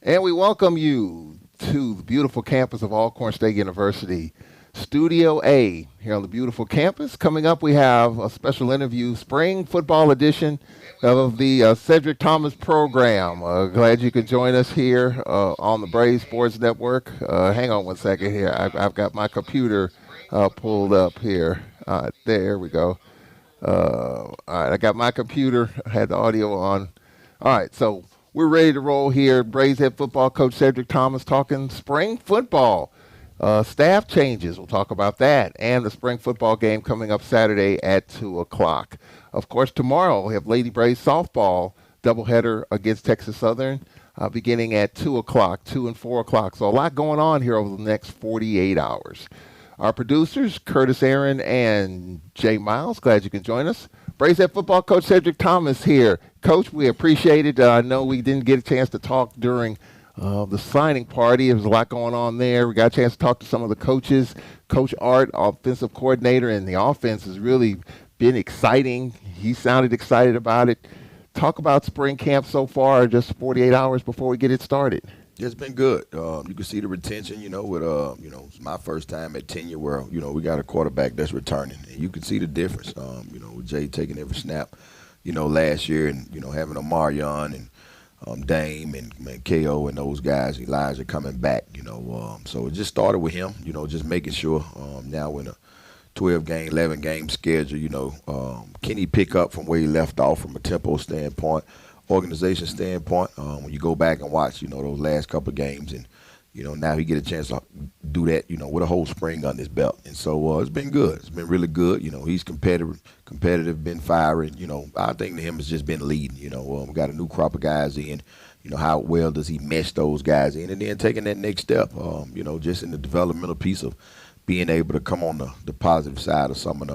And we welcome you to the beautiful campus of Alcorn State University, Studio A, here on the beautiful campus. Coming up, we have a special interview, spring football edition of the Cedric Thomas program. Glad you could join us here on the Brave Sports Network. Hang on one second here. I've got my computer pulled up here. There we go. All right, I got my computer. I had the audio on. All right, so we're ready to roll here. Braves head football coach Cedric Thomas talking spring football. Staff changes, we'll talk about that, and the spring football game coming up Saturday at 2 o'clock. Of course, tomorrow we have Lady Braves softball doubleheader against Texas Southern beginning at 2 o'clock, 2 and 4 o'clock. So a lot going on here over the next 48 hours. Our producers, Curtis Aaron and Jay Miles, glad you can join us. Braves head football coach Cedric Thomas here. Coach, we appreciate it. I know we didn't get a chance to talk during the signing party. There was a lot going on there. We got a chance to talk to some of the coaches. Coach Art, offensive coordinator, and the offense has really been exciting. He sounded excited about it. Talk about spring camp so far, just 48 hours before we get it started. It's been good. You can see the retention, with, it's my first time at tenure where, we got a quarterback that's returning. And you can see the difference, with Jay taking every snap, last year and, having Amarion and Dame and KO and those guys, Elijah coming back, So it just started with him, just making sure now in a 12-game, 11-game schedule, can he pick up from where he left off from a tempo standpoint, organization standpoint, when you go back and watch, those last couple of games and, now he get a chance to do that, with a whole spring on his belt. And so it's been good. It's been really good. He's competitive, been firing. I think to him it's just been leading. We got a new crop of guys in. How well does he mesh those guys in? And then taking that next step, just in the developmental piece of being able to come on the positive side of some of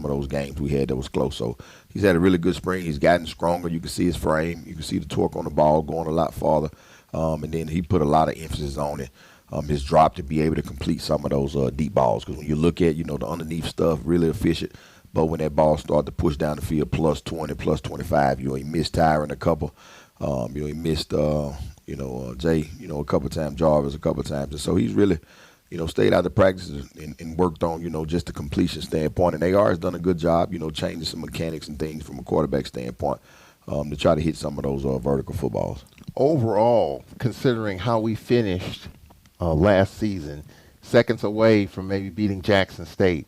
those games we had that was close. So he's had a really good spring. He's gotten stronger. You can see his frame. You can see the torque on the ball going a lot farther. And then he put a lot of emphasis on it, his drop to be able to complete some of those deep balls. Because when you look at, the underneath stuff, really efficient. But when that ball started to push down the field, plus 20, plus 25, he missed Tyron a couple. He missed, Jay, a couple times, Jarvis a couple times. And so he's really, stayed out of practice and worked on, just the completion standpoint. And AR has done a good job, changing some mechanics and things from a quarterback standpoint to try to hit some of those vertical footballs. Overall, considering how we finished last season, seconds away from maybe beating Jackson State,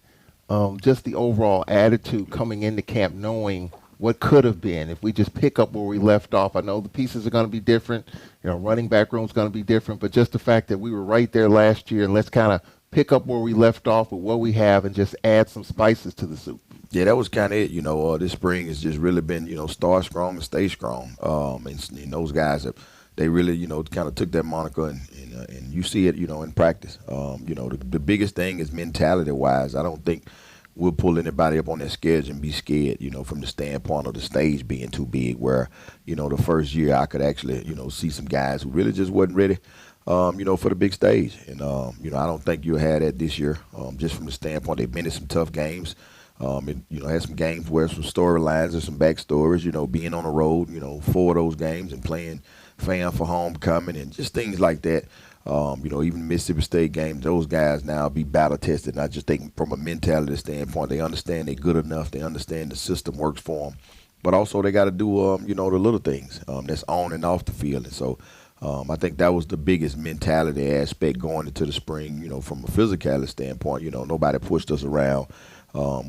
just the overall attitude coming into camp, knowing what could have been if we just pick up where we left off. I know the pieces are going to be different, running back room is going to be different, but just the fact that we were right there last year, and let's kind of pick up where we left off with what we have and just add some spices to the soup. Yeah, that was kind of it. This spring has just really been, start strong and stay strong. And those guys, they really, kind of took that moniker and you see it, in practice. The biggest thing is mentality-wise. I don't think we'll pull anybody up on their schedule and be scared, from the standpoint of the stage being too big where, the first year I could actually, see some guys who really just wasn't ready, for the big stage. And, I don't think you'll have that this year, just from the standpoint they've been in some tough games. Had some games where some storylines or some backstories, being on the road, 4 of those games and playing fan for homecoming and just things like that. Even Mississippi State games, those guys now be battle tested. And I just think from a mentality standpoint, they understand they're good enough. They understand the system works for them. But also they got to do, the little things that's on and off the field. And so I think that was the biggest mentality aspect going into the spring, from a physicality standpoint. Nobody pushed us around.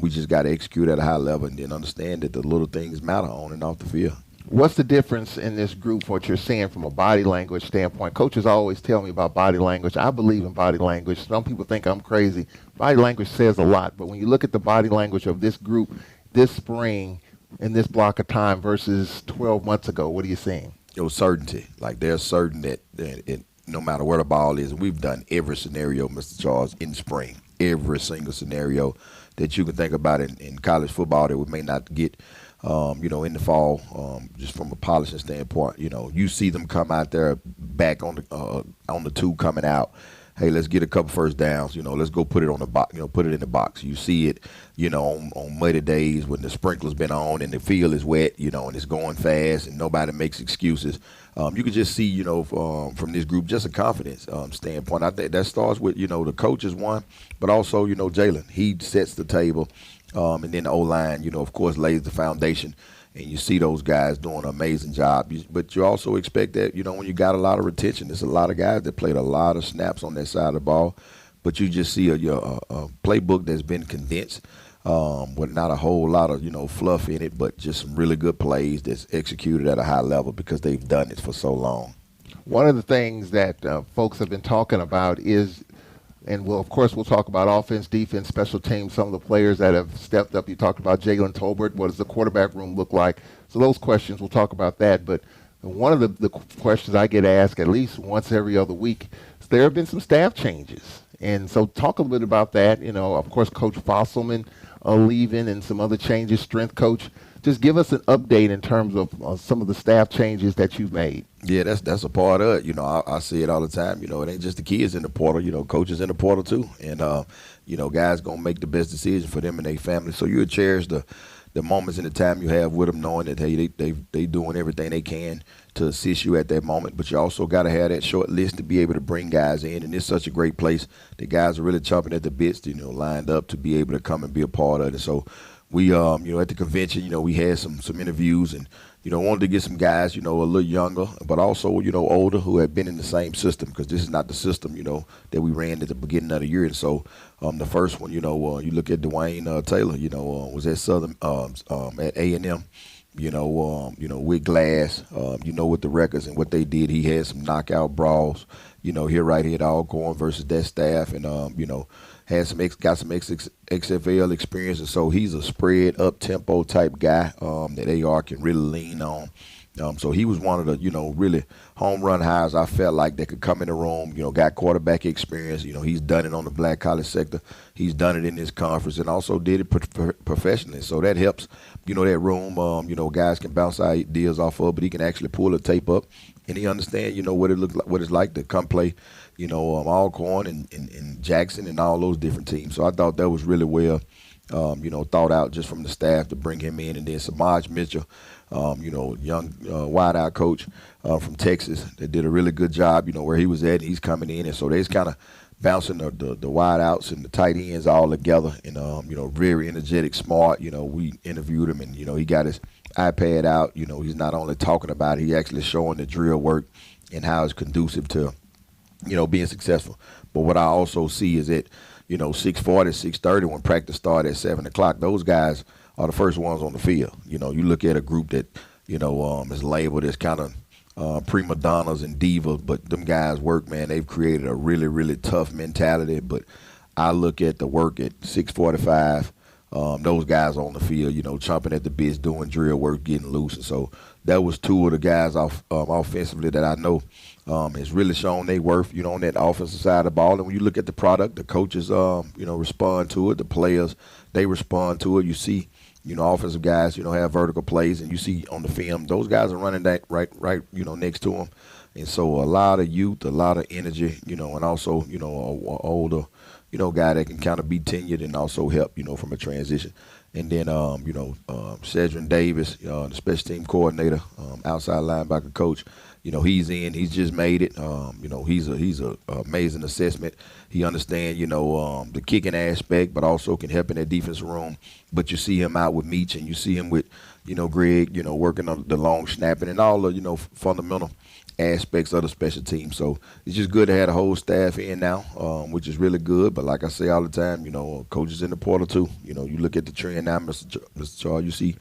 We just got to execute at a high level and then understand that the little things matter on and off the field. What's the difference in this group, what you're seeing from a body language standpoint? Coaches always tell me about body language. I believe in body language. Some people think I'm crazy. Body language says a lot, but when you look at the body language of this group this spring in this block of time versus 12 months ago, what are you seeing? It was certainty. Like they're certain that no matter where the ball is, and we've done every scenario, Mr. Charles, in spring, every single scenario that you can think about in college football that we may not get, in the fall, just from a polishing standpoint. You see them come out there back on the two coming out, hey, let's get a couple first downs. Let's go put it on the box. Put it in the box. You see it, on muddy days when the sprinkler's been on and the field is wet, and it's going fast and nobody makes excuses. You can just see, from this group, just a confidence standpoint. I think that starts with, the coaches one, but also, Jalen. He sets the table, and then the O-line, of course, lays the foundation. And you see those guys doing an amazing job. But you also expect that, when you got a lot of retention, there's a lot of guys that played a lot of snaps on that side of the ball. But you just see a playbook that's been condensed with not a whole lot of, fluff in it, but just some really good plays that's executed at a high level because they've done it for so long. One of the things that folks have been talking about is, and of course, we'll talk about offense, defense, special teams, some of the players that have stepped up. You talked about Jalen Tolbert. What does the quarterback room look like? So those questions, we'll talk about that. But one of the questions I get asked at least once every other week is there have been some staff changes. And so talk a little bit about that. Of course, Coach Fosselman leaving and some other changes, strength coach. Just give us an update in terms of some of the staff changes that you've made. Yeah, that's a part of it. I see it all the time. It ain't just the kids in the portal. Coaches in the portal too, and guys gonna make the best decision for them and their family. So you cherish the moments and the time you have with them, knowing that hey, they doing everything they can to assist you at that moment. But you also got to have that short list to be able to bring guys in, and it's such a great place. The guys are really chomping at the bits, lined up to be able to come and be a part of it. So we, at the convention, we had some interviews and, wanted to get some guys, a little younger, but also, older who had been in the same system because this is not the system, that we ran at the beginning of the year. And so the first one, you look at Dwayne Taylor, was at Southern, at A&M. With Glass, with the records and what they did, he had some knockout brawls, here right here at Alcorn versus that staff, and got some XFL experience, and so he's a spread up tempo type guy that AR can really lean on. So he was one of the really home run hires I felt like that could come in the room. Got quarterback experience. He's done it on the black college sector. He's done it in this conference and also did it professionally. So that helps. That room. Guys can bounce ideas off of, but he can actually pull the tape up and he understand. What it looks like, what it's like to come play. Alcorn and Jackson and all those different teams. So I thought that was really well, thought out just from the staff to bring him in. And then Samaj Mitchell, young wideout coach from Texas that did a really good job, where he was at. He's coming in. And so they's kind of bouncing the wideouts and the tight ends all together. And, very energetic, smart. We interviewed him and, he got his iPad out. He's not only talking about it, he actually showing the drill work and how it's conducive to being successful. But what I also see is that, 6:40, 6:30, when practice started at 7 o'clock, those guys are the first ones on the field. You look at a group that, is labeled as kind of prima donnas and divas, but them guys work, man. They've created a really, really tough mentality. But I look at the work at 6:45, those guys on the field, chomping at the bits, doing drill work, getting loose. And so that was two of the guys offensively that I know has really shown their worth, on that offensive side of the ball. And when you look at the product, the coaches, respond to it. The players, they respond to it. You see, offensive guys, have vertical plays, and you see on the film, those guys are running that right, next to them. And so a lot of youth, a lot of energy, and also, a older, guy that can kind of be tenured and also help, from a transition. And then, Cedric Davis, the special team coordinator, outside linebacker coach, he's in. He's just made it. He's a amazing assessment. He understands, the kicking aspect, but also can help in that defensive room. But you see him out with Meach, and you see him with, Greg, working on the long snapping and all the, fundamental aspects of the special team. So it's just good to have the whole staff in now, which is really good. But like I say all the time, coaches in the portal too. You look at the trend now, Mr. Charles, you see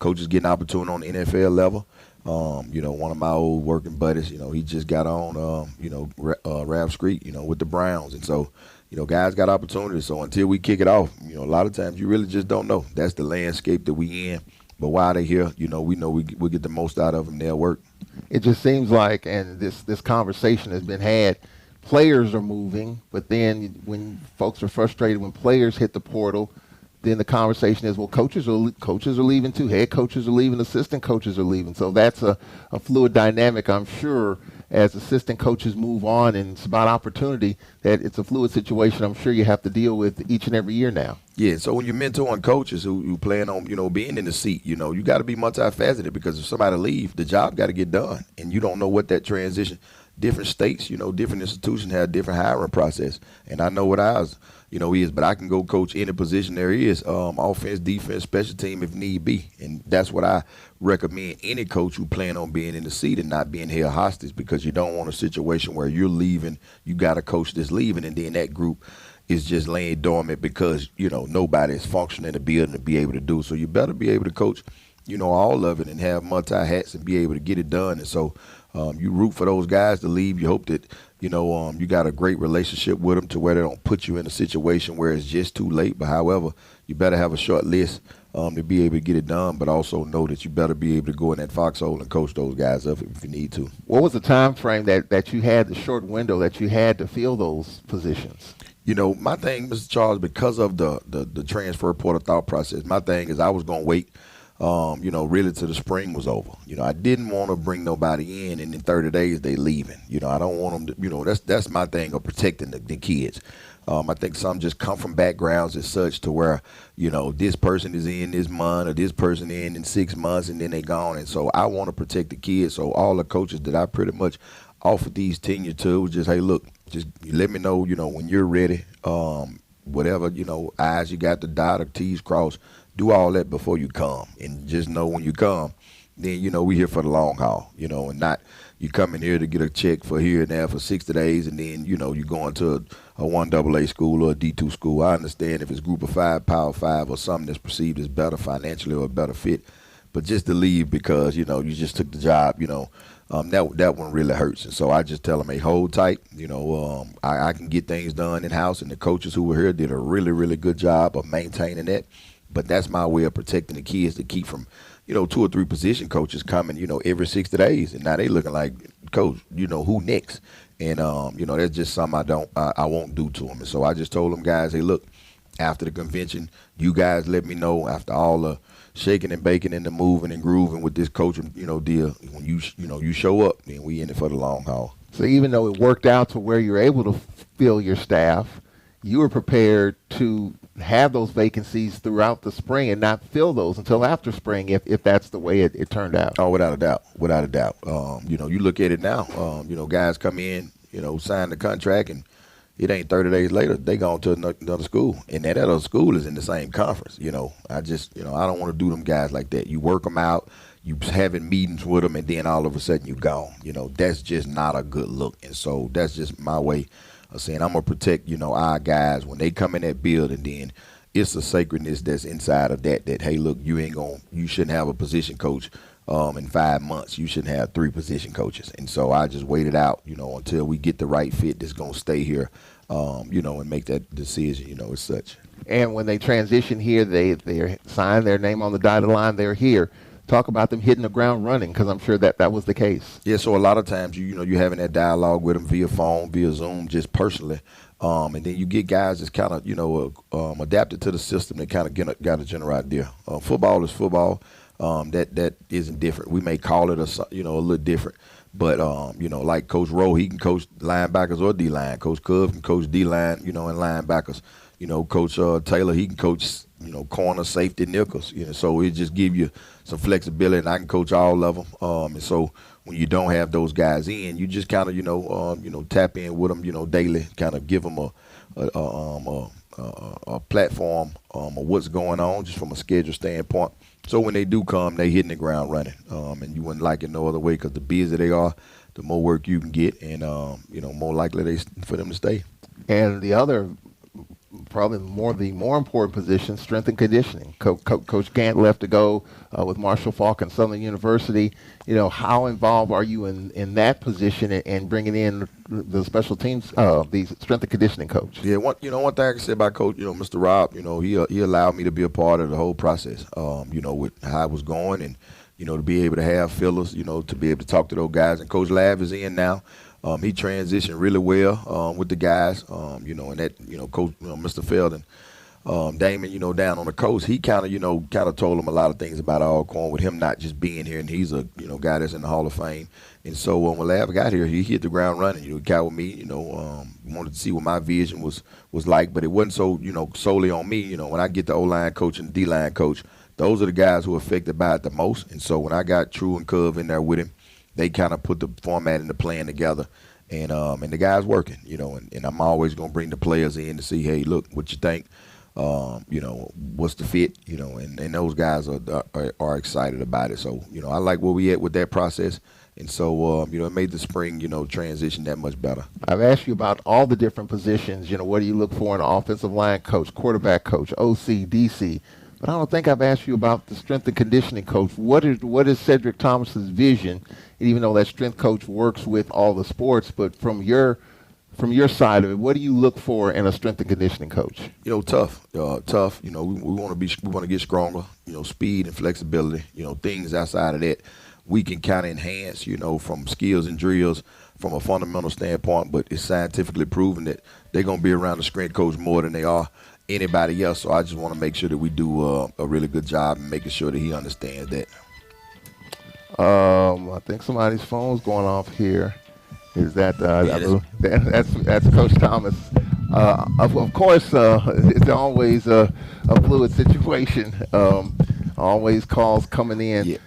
coaches getting opportunity on the NFL level. One of my old working buddies, he just got on, Ralph Street, with the Browns. And so, guys got opportunities. So until we kick it off, a lot of times you really just don't know. That's the landscape that we in. But while they're here, we know we get the most out of them. They'll work. It just seems like, and this conversation has been had, players are moving, but then when folks are frustrated when players hit the portal, then the conversation is, well, coaches are leaving too. Head coaches are leaving. Assistant coaches are leaving. So that's a fluid dynamic, I'm sure, as assistant coaches move on, and it's about opportunity. That it's a fluid situation. I'm sure you have to deal with each and every year now. Yeah, so when you're mentoring coaches who plan on, being in the seat, you got to be multifaceted, because if somebody leave, the job got to get done, and you don't know what that transition. Different states, different institutions have different hiring process, and I know what ours, is. But I can go coach any position there is, offense, defense, special team if need be, and that's what I recommend any coach who plan on being in the seat and not being held hostage, because you don't want a situation where you're leaving, you got a coach that's leaving, and then that group is just laying dormant because nobody is functioning in the building to be able to do. So you better be able to coach, all of it, and have multi hats and be able to get it done. And so you root for those guys to leave. You hope that you got a great relationship with them to where they don't put you in a situation where it's just too late. But however, you better have a short list to be able to get it done, but also know that you better be able to go in that foxhole and coach those guys up if you need to. What was the time frame that you had, the short window that you had to fill those positions? My thing, Mr. Charles, because of the transfer portal thought process, my thing is I was going to wait, really till the spring was over. I didn't want to bring nobody in and in 30 days they leaving. I don't want them to, that's my thing of protecting the kids. I think some just come from backgrounds as such to where, this person is in this month or this person in 6 months and then they gone. And so I want to protect the kids. So all the coaches that I pretty much offered these tenure to was just, hey, look, just let me know, when you're ready. Whatever, I's you got to dot or T's crossed, do all that before you come. And just know when you come, then, we here for the long haul, and not you coming here to get a check for here and there for 60 days and then, you're going to a 1AA school or a D2 school. I understand if it's group of 5, power 5 or something that's perceived as better financially or a better fit. But just to leave because, you just took the job, that one really hurts. And so I just tell them, hey, hold tight. I can get things done in-house, and the coaches who were here did a really, really good job of maintaining that. But that's my way of protecting the kids, to keep from, 2 or 3 position coaches coming, every 60 days. And now they looking like, coach, who next? And, that's just something I won't do to them. And so I just told them guys, hey, look, after the convention, you guys let me know after all the shaking and baking and the moving and grooving with this coaching, deal. When you show up, then we in it for the long haul. So even though it worked out to where you're able to fill your staff, you were prepared to have those vacancies throughout the spring and not fill those until after spring, if that's the way it turned out. Oh, without a doubt. You look at it now. Guys come in, sign the contract, and it ain't 30 days later, they gone to another school. And that other school is in the same conference. I just, I don't want to do them guys like that. You work them out, you having meetings with them, and then all of a sudden you gone. That's just not a good look. And so that's just my way of saying I'm going to protect, our guys when they come in that building. Then it's a sacredness that's inside of that, hey, look, you shouldn't have a position coach in 5 months. You shouldn't have 3 position coaches. And so I just waited out, until we get the right fit that's going to stay here, and make that decision, as such. And when they transition here, they sign their name on the dotted line, they're here. Talk about them hitting the ground running, because I'm sure that was the case. Yeah, so a lot of times, you're having that dialogue with them via phone, via Zoom, just personally. And then you get guys that's kind of, adapted to the system that kind of got a general idea. Football is football. That isn't different. We may call it a little different. But, like Coach Rowe, he can coach linebackers or D-line. Coach Cove can coach D-line, and linebackers. Coach Taylor, he can coach, corner, safety, nickels. So it just give you some flexibility, and I can coach all of them. And so when you don't have those guys in, you just kind of, tap in with them, daily, kind of give them a platform of what's going on just from a schedule standpoint. So when they do come, they hitting the ground running. And you wouldn't like it no other way, because the busier they are, the more work you can get, and, more likely for them to stay. And the other, probably the more important position, strength and conditioning. Coach Gant left to go with Marshall Falk and Southern University. How involved are you in that position and bringing in the special teams, the strength and conditioning coach? Yeah, one thing I can say about Coach, Mr. Rob, he allowed me to be a part of the whole process, with how it was going, and, to be able to have fillers, to be able to talk to those guys. And Coach Lav is in now. He transitioned really well with the guys, and that, Coach Mr. Felden, Damon, down on the coast, he kind of told him a lot of things about Alcorn with him not just being here, and he's a guy that's in the Hall of Fame. And so when Lav got here, he hit the ground running. He got with me, wanted to see what my vision was like, but it wasn't so solely on me. When I get the O-line coach and the D-line coach, those are the guys who are affected by it the most. And so when I got True and Cove in there with him, they kind of put the format and the plan together. And the guys working, and I'm always gonna bring the players in to see, hey, look, what you think. What's the fit, and those guys are excited about it. So, I like where we at with that process. And so, it made the spring, transition that much better. I've asked you about all the different positions. What do you look for in an offensive line coach, quarterback coach, OC, DC? But I don't think I've asked you about the strength and conditioning coach. What is Cedric Thomas's vision? And even though that strength coach works with all the sports, but from your side of it, what do you look for in a strength and conditioning coach? Tough. We want to get stronger. Speed and flexibility. Things outside of that we can kind of enhance. From skills and drills from a fundamental standpoint. But it's scientifically proven that they're gonna be around the strength coach more than they are anybody else. So I just want to make sure that we do a really good job in making sure that he understands that. I think somebody's phone's going off here. Is that that's Coach Thomas? Of course, it's always a fluid situation. Always calls coming in. Yeah.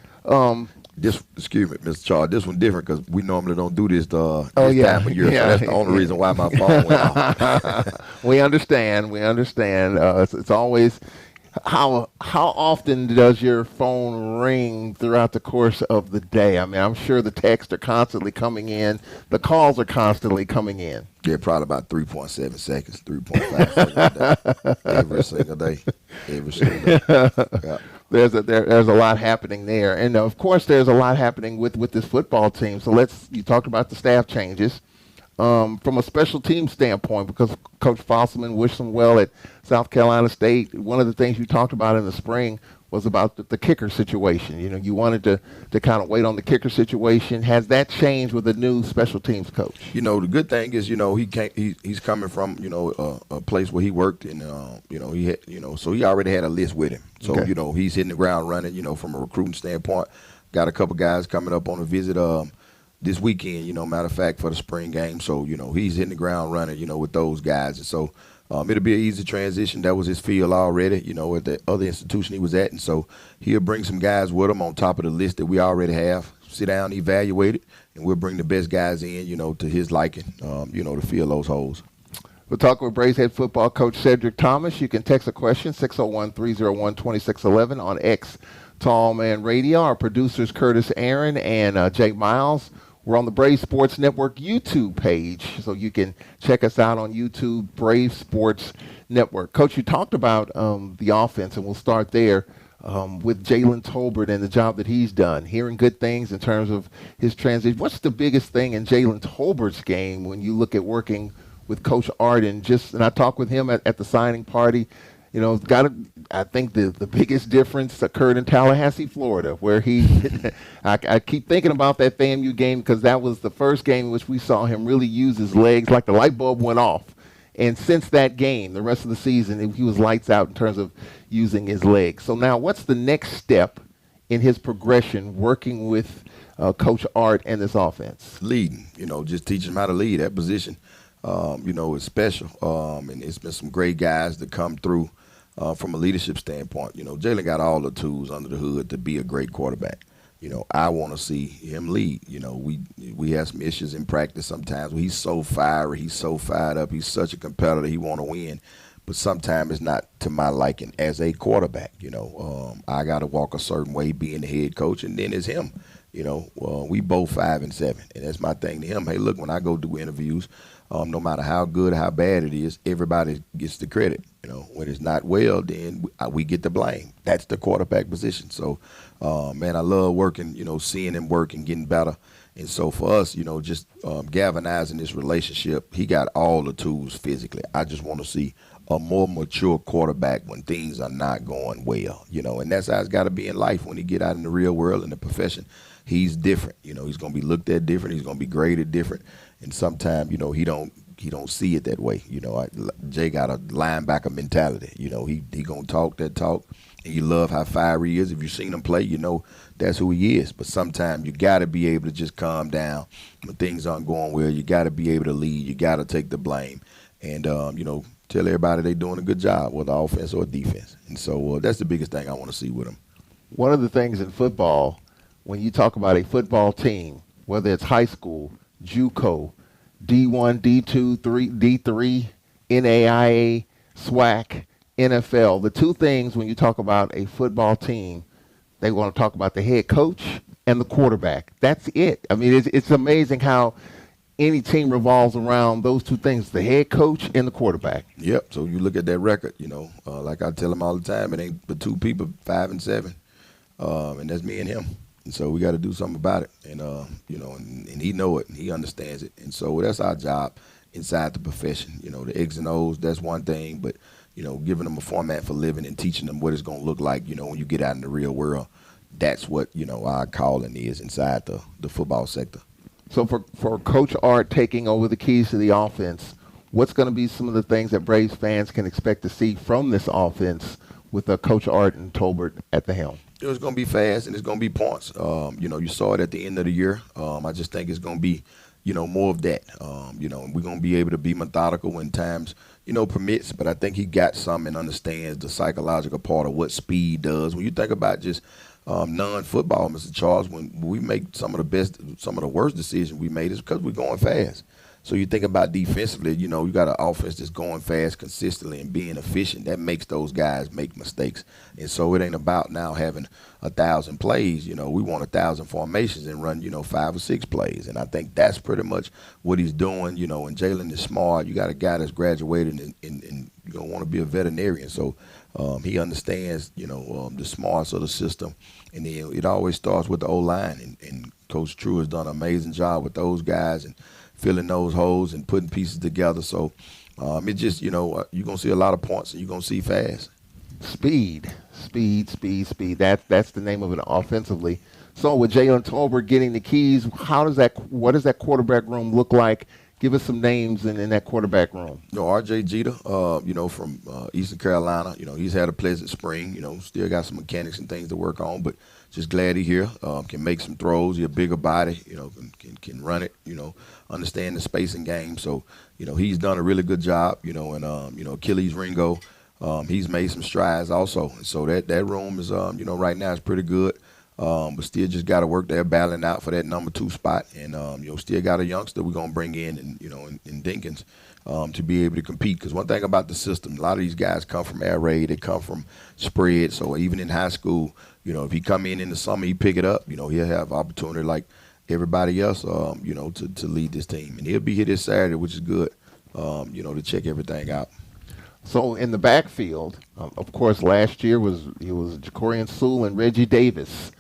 Excuse me, Mr. Charles. This one different because we normally don't do this time of year. So that's the only reason why my phone went off. We understand. It's always. How often does your phone ring throughout the course of the day? I mean, I'm sure the texts are constantly coming in. The calls are constantly coming in. Yeah, probably about 3.7 seconds, 3.5 seconds every single day. Every single day. Yeah. There's a lot happening there. And, of course, there's a lot happening with this football team. So you talked about the staff changes. From a special team standpoint, because Coach Fosselman wished them well at South Carolina State, one of the things you talked about in the spring was about the kicker situation. You wanted to kind of wait on the kicker situation. Has that changed with the new special teams coach? The good thing is, he's coming from, a place where he worked, and he had, so he already had a list with him. So, okay. He's hitting the ground running, from a recruiting standpoint. Got a couple guys coming up on a visit this weekend, matter of fact, for the spring game. So, he's hitting the ground running, with those guys. And so it'll be an easy transition. That was his field already, at the other institution he was at. And so he'll bring some guys with him on top of the list that we already have. Sit down, evaluate it, and we'll bring the best guys in, to his liking, to fill those holes. We're talking with Braves head football coach Cedric Thomas. You can text a question, 601-301-2611 on X Tallman Radio. Our producers, Curtis Aaron and Jake Miles. We're on the Brave Sports Network YouTube page, so you can check us out on YouTube, Brave Sports Network. Coach, you talked about the offense, and we'll start there with Jalen Tolbert and the job that he's done. Hearing good things in terms of his transition. What's the biggest thing in Jalen Tolbert's game when you look at working with Coach Art? And I talked with him at the signing party. I think the biggest difference occurred in Tallahassee, Florida, where I keep thinking about that FAMU game because that was the first game in which we saw him really use his legs, like the light bulb went off. And since that game, the rest of the season, he was lights out in terms of using his legs. So now what's the next step in his progression working with Coach Art and this offense? Leading, just teaching him how to lead. That position, is special. And it's been some great guys that come through. From a leadership standpoint, Jalen got all the tools under the hood to be a great quarterback. I want to see him lead. We have some issues in practice sometimes where he's so fiery, he's so fired up, he's such a competitor, he want to win. But sometimes it's not to my liking as a quarterback. I got to walk a certain way being the head coach, and then it's him. We both 5 and 7, and that's my thing to him. Hey, look, when I go do interviews, no matter how good or how bad it is, everybody gets the credit. When it's not well, then we get the blame. That's the quarterback position. So, man, I love working, seeing him work and getting better. And so for us, just galvanizing this relationship, he got all the tools physically. I just want to see a more mature quarterback when things are not going well, and that's how it's got to be in life when he get out in the real world, in the profession. He's different. He's going to be looked at different. He's going to be graded different. And sometimes, he don't he don't see it that way. Jay got a linebacker mentality. He gonna talk that talk, and you love how fiery he is. If you've seen him play, that's who he is. But sometimes you got to be able to just calm down when things aren't going well. You got to be able to lead. You got to take the blame, and tell everybody they're doing a good job, whether offense or defense. And so that's the biggest thing I want to see with him. One of the things in football, when you talk about a football team, whether it's high school, JUCO, D1, D2, D3, NAIA, SWAC, NFL, the two things when you talk about a football team, they want to talk about the head coach and the quarterback. That's it. I mean, it's amazing how any team revolves around those two things, the head coach and the quarterback. Yep. So you look at that record, like I tell them all the time, it ain't but two people, 5-7, and that's me and him. And so we got to do something about it. And, and he know it and he understands it. And so that's our job inside the profession. The X's and O's, that's one thing, but, giving them a format for living and teaching them what it's going to look like, when you get out in the real world. That's what, our calling is inside the football sector. So for Coach Art taking over the keys to the offense, what's going to be some of the things that Braves fans can expect to see from this offense with Coach Art and Tolbert at the helm? It's going to be fast and it's going to be points. You saw it at the end of the year. I just think it's going to be, more of that. We're going to be able to be methodical when times, permits. But I think he got some and understands the psychological part of what speed does. When you think about just non-football, Mr. Charles, when we make some of the worst decisions we made is because we're going fast. So you think about defensively, you got an offense that's going fast consistently and being efficient. That makes those guys make mistakes. And so it ain't about now having 1,000 plays. We want 1,000 formations and run, 5 or 6 plays. And I think that's pretty much what he's doing, and Jalen is smart. You got a guy that's graduated and you're going to want to be a veterinarian. So he understands, the smarts of the system. And then it always starts with the O-line. And Coach True has done an amazing job with those guys and filling those holes and putting pieces together. So it just, you're going to see a lot of points and you're going to see fast. Speed. That's the name of it offensively. So with Jalen Tolbert getting the keys, what does that quarterback room look like? Give us some names in that quarterback room. R.J. Jeter, from Eastern Carolina, he's had a pleasant spring, still got some mechanics and things to work on, but just glad he's here, can make some throws. He's a bigger body, can run it, understand the spacing game. So, he's done a really good job, and Achilles Ringo, he's made some strides also. And so that room is, right now is pretty good. But still just got to work there, battling out for that number 2 spot. And, still got a youngster we're going to bring in, in Dinkins to be able to compete. Because one thing about the system, a lot of these guys come from air raid. They come from spread. So even in high school, if he come in the summer, he pick it up, he'll have opportunity like everybody else, to lead this team. And he'll be here this Saturday, which is good, to check everything out. So in the backfield, of course, last year was Jacorian Sewell and Reggie Davis.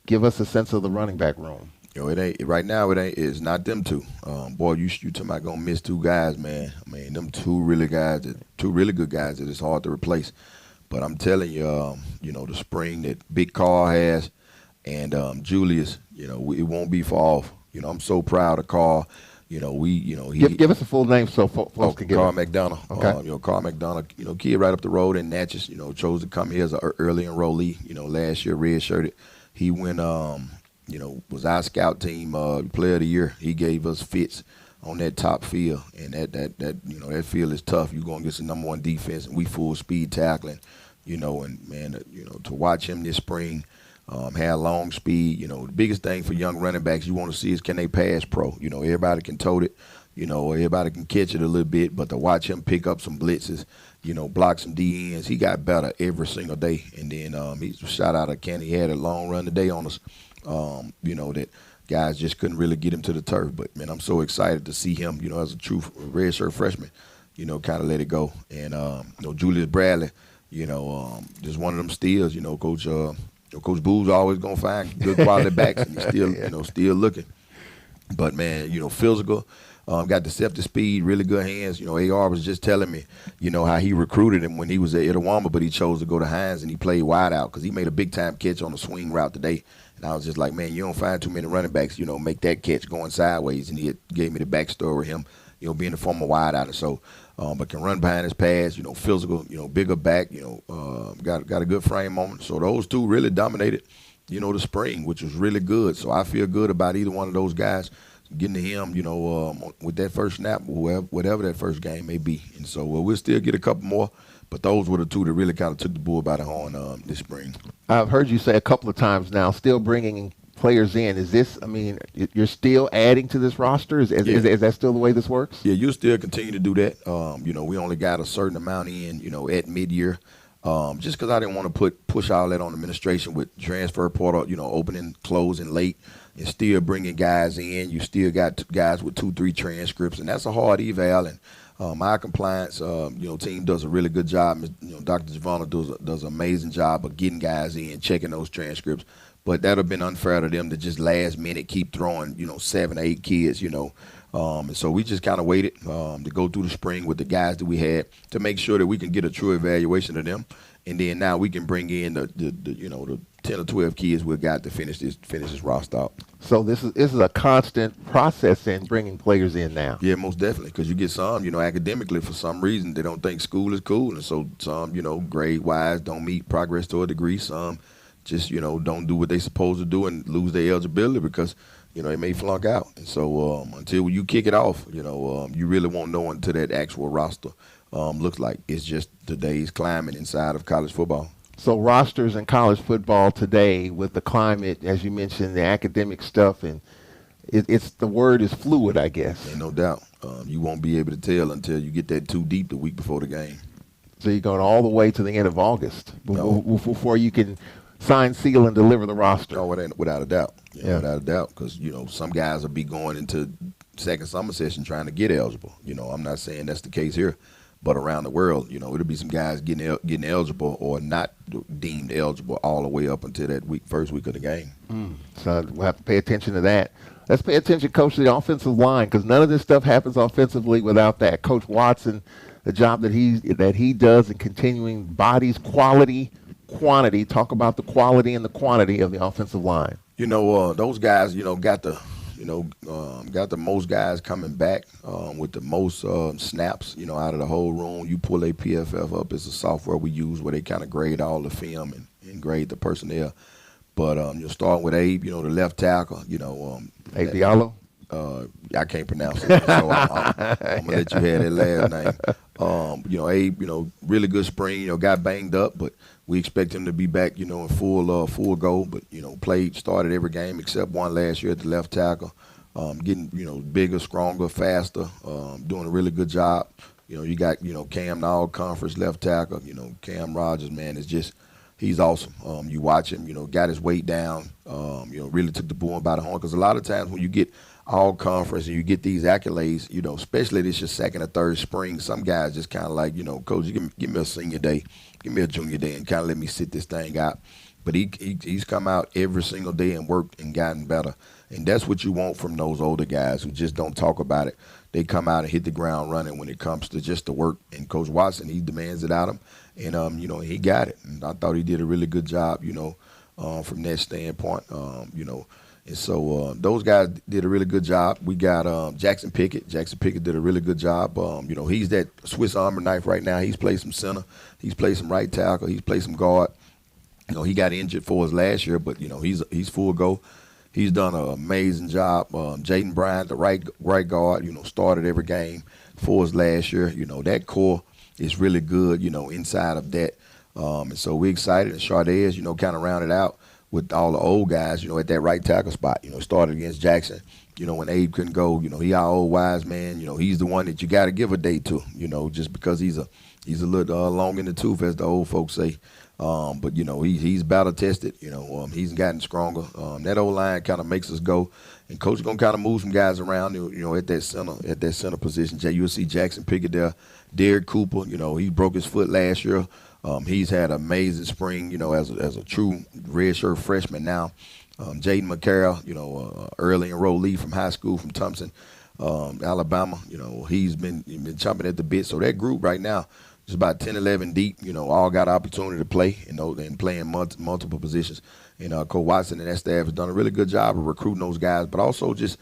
Give us a sense of the running back room. It ain't right now. It's not them two. Boy, you talking about gonna miss 2 guys, man. I mean, them 2 really good guys that it's hard to replace. But I'm telling you, the spring that Big Carl has, and Julius, it won't be far off. I'm so proud of Carl. Give us a full name so folks can get Carl it. McDonough. Okay. Carl McDonough, kid right up the road in Natchez, chose to come here as an early enrollee. Last year red-shirted. He went, was our scout team player of the year. He gave us fits on that top field, and that field is tough. You're going against the number 1 defense, and we full speed tackling, and man, to watch him this spring, have long speed. The biggest thing for young running backs you want to see is can they pass pro. Everybody can tote it. Everybody can catch it a little bit, but to watch him pick up some blitzes, block some DNs, he got better every single day. And then he shot out of Kenny. He had a long run today on us, that guys just couldn't really get him to the turf. But, man, I'm so excited to see him, as a true redshirt freshman, kind of let it go. And, Julius Bradley, just one of them steals, Coach Boo's always going to find good quality backs, and he's still, still looking. But, man, physical. Got deceptive speed, really good hands. AR was just telling me, how he recruited him when he was at Itawamba, but he chose to go to Hines and he played wide out because he made a big-time catch on a swing route today. And I was just like, man, you don't find too many running backs, make that catch going sideways. And he gave me the backstory of him, being the former wideouter. So, but can run behind his pads, physical, bigger back, got a good frame on him. So those two really dominated, the spring, which was really good. So I feel good about either one of those guys getting to him, with that first snap, whatever that first game may be. And so we'll still get a couple more, but those were the two that really kind of took the bull by the horn this spring. I've heard you say a couple of times now, still bringing players in. Is this, you're still adding to this roster? Is that still the way this works? Yeah, you'll still continue to do that. We only got a certain amount in, at mid-year. Just because I didn't want to push all that on administration with transfer portal, opening, closing late, and still bringing guys in. You still got guys with 2-3 transcripts, and that's a hard eval. And my compliance, team does a really good job. Dr. Giovanna does an amazing job of getting guys in, checking those transcripts. But that would have been unfair to them to just last minute keep throwing, 7 or 8 kids, and so we just kind of waited to go through the spring with the guys that we had to make sure that we can get a true evaluation of them. And then now we can bring in the 10 or 12 kids we've got to finish this roster out. So this is a constant process in bringing players in now. Yeah, most definitely, because you get some, academically for some reason they don't think school is cool. And so some, grade-wise don't meet progress to a degree. Some just, don't do what they supposed to do and lose their eligibility because, they may flunk out. And so until you kick it off, you really won't know until that actual roster looks like. It's just today's climate inside of college football. So rosters in college football today with the climate, as you mentioned, the academic stuff, and the word is fluid, I guess. Ain't no doubt. You won't be able to tell until you get that too deep the week before the game. So you're going all the way to the end of August before you can sign, seal, and deliver the roster. Oh, without a doubt. Without a doubt, because, some guys will be going into second summer session trying to get eligible. I'm not saying that's the case here, but around the world, it'll be some guys getting eligible or not deemed eligible all the way up until that first week of the game. So we'll have to pay attention to that. Let's pay attention, Coach, to the offensive line, because none of this stuff happens offensively without that. Coach Watson, the job that he does in continuing bodies, quality, quantity. Talk about the quality and the quantity of the offensive line. Those guys, got the most guys coming back with the most snaps, out of the whole room. You pull a PFF up. It's a software we use where they kind of grade all the film and grade the personnel. But you're starting with Abe, the left tackle, Abe Diallo? I can't pronounce it, so I'm going to let you have that last name. Abe, really good spring, got banged up, but we expect him to be back, in full go. But, started every game except one last year at the left tackle, getting, bigger, stronger, faster, doing a really good job. You got, Cam, the all-conference left tackle. Cam Rogers, man, is just – he's awesome. You watch him, got his weight down, really took the bull by the horn. Because a lot of times when you get all conference and you get these accolades, especially this your second or third spring, some guys just kind of like, Coach, give me a senior day, give me a junior day, and kind of let me sit this thing out. But he's come out every single day and worked and gotten better. And that's what you want from those older guys who just don't talk about it. They come out and hit the ground running when it comes to just the work. And Coach Watson, he demands it out of him. And, he got it. And I thought he did a really good job, from that standpoint, And so those guys did a really good job. We got Jackson Pickett. Jackson Pickett did a really good job. He's that Swiss Army knife right now. He's played some center. He's played some right tackle. He's played some guard. He got injured for us last year, but, he's full go. He's done an amazing job. Jaden Bryant, the right guard, started every game for us last year. That core is really good, inside of that. And so we're excited. And Chardez, kind of rounded out with all the old guys, at that right tackle spot. Started against Jackson. When Abe couldn't go, he our old wise man. He's the one that you got to give a day to, just because he's a little long in the tooth, as the old folks say. But he's battle tested. He's gotten stronger. That old line kind of makes us go. And Coach is gonna kind of move some guys around. At that center position. You'll see Jackson Pickett there. Derek Cooper. He broke his foot last year. He's had an amazing spring. As a true redshirt freshman now. Jaden McCarroll. Early enrollee from high school from Thompson, Alabama. He's been chomping at the bit. So that group right now. It's about 10, 11 deep, all got opportunity to play, and playing multiple positions. And Coach Watson and that staff has done a really good job of recruiting those guys, but also just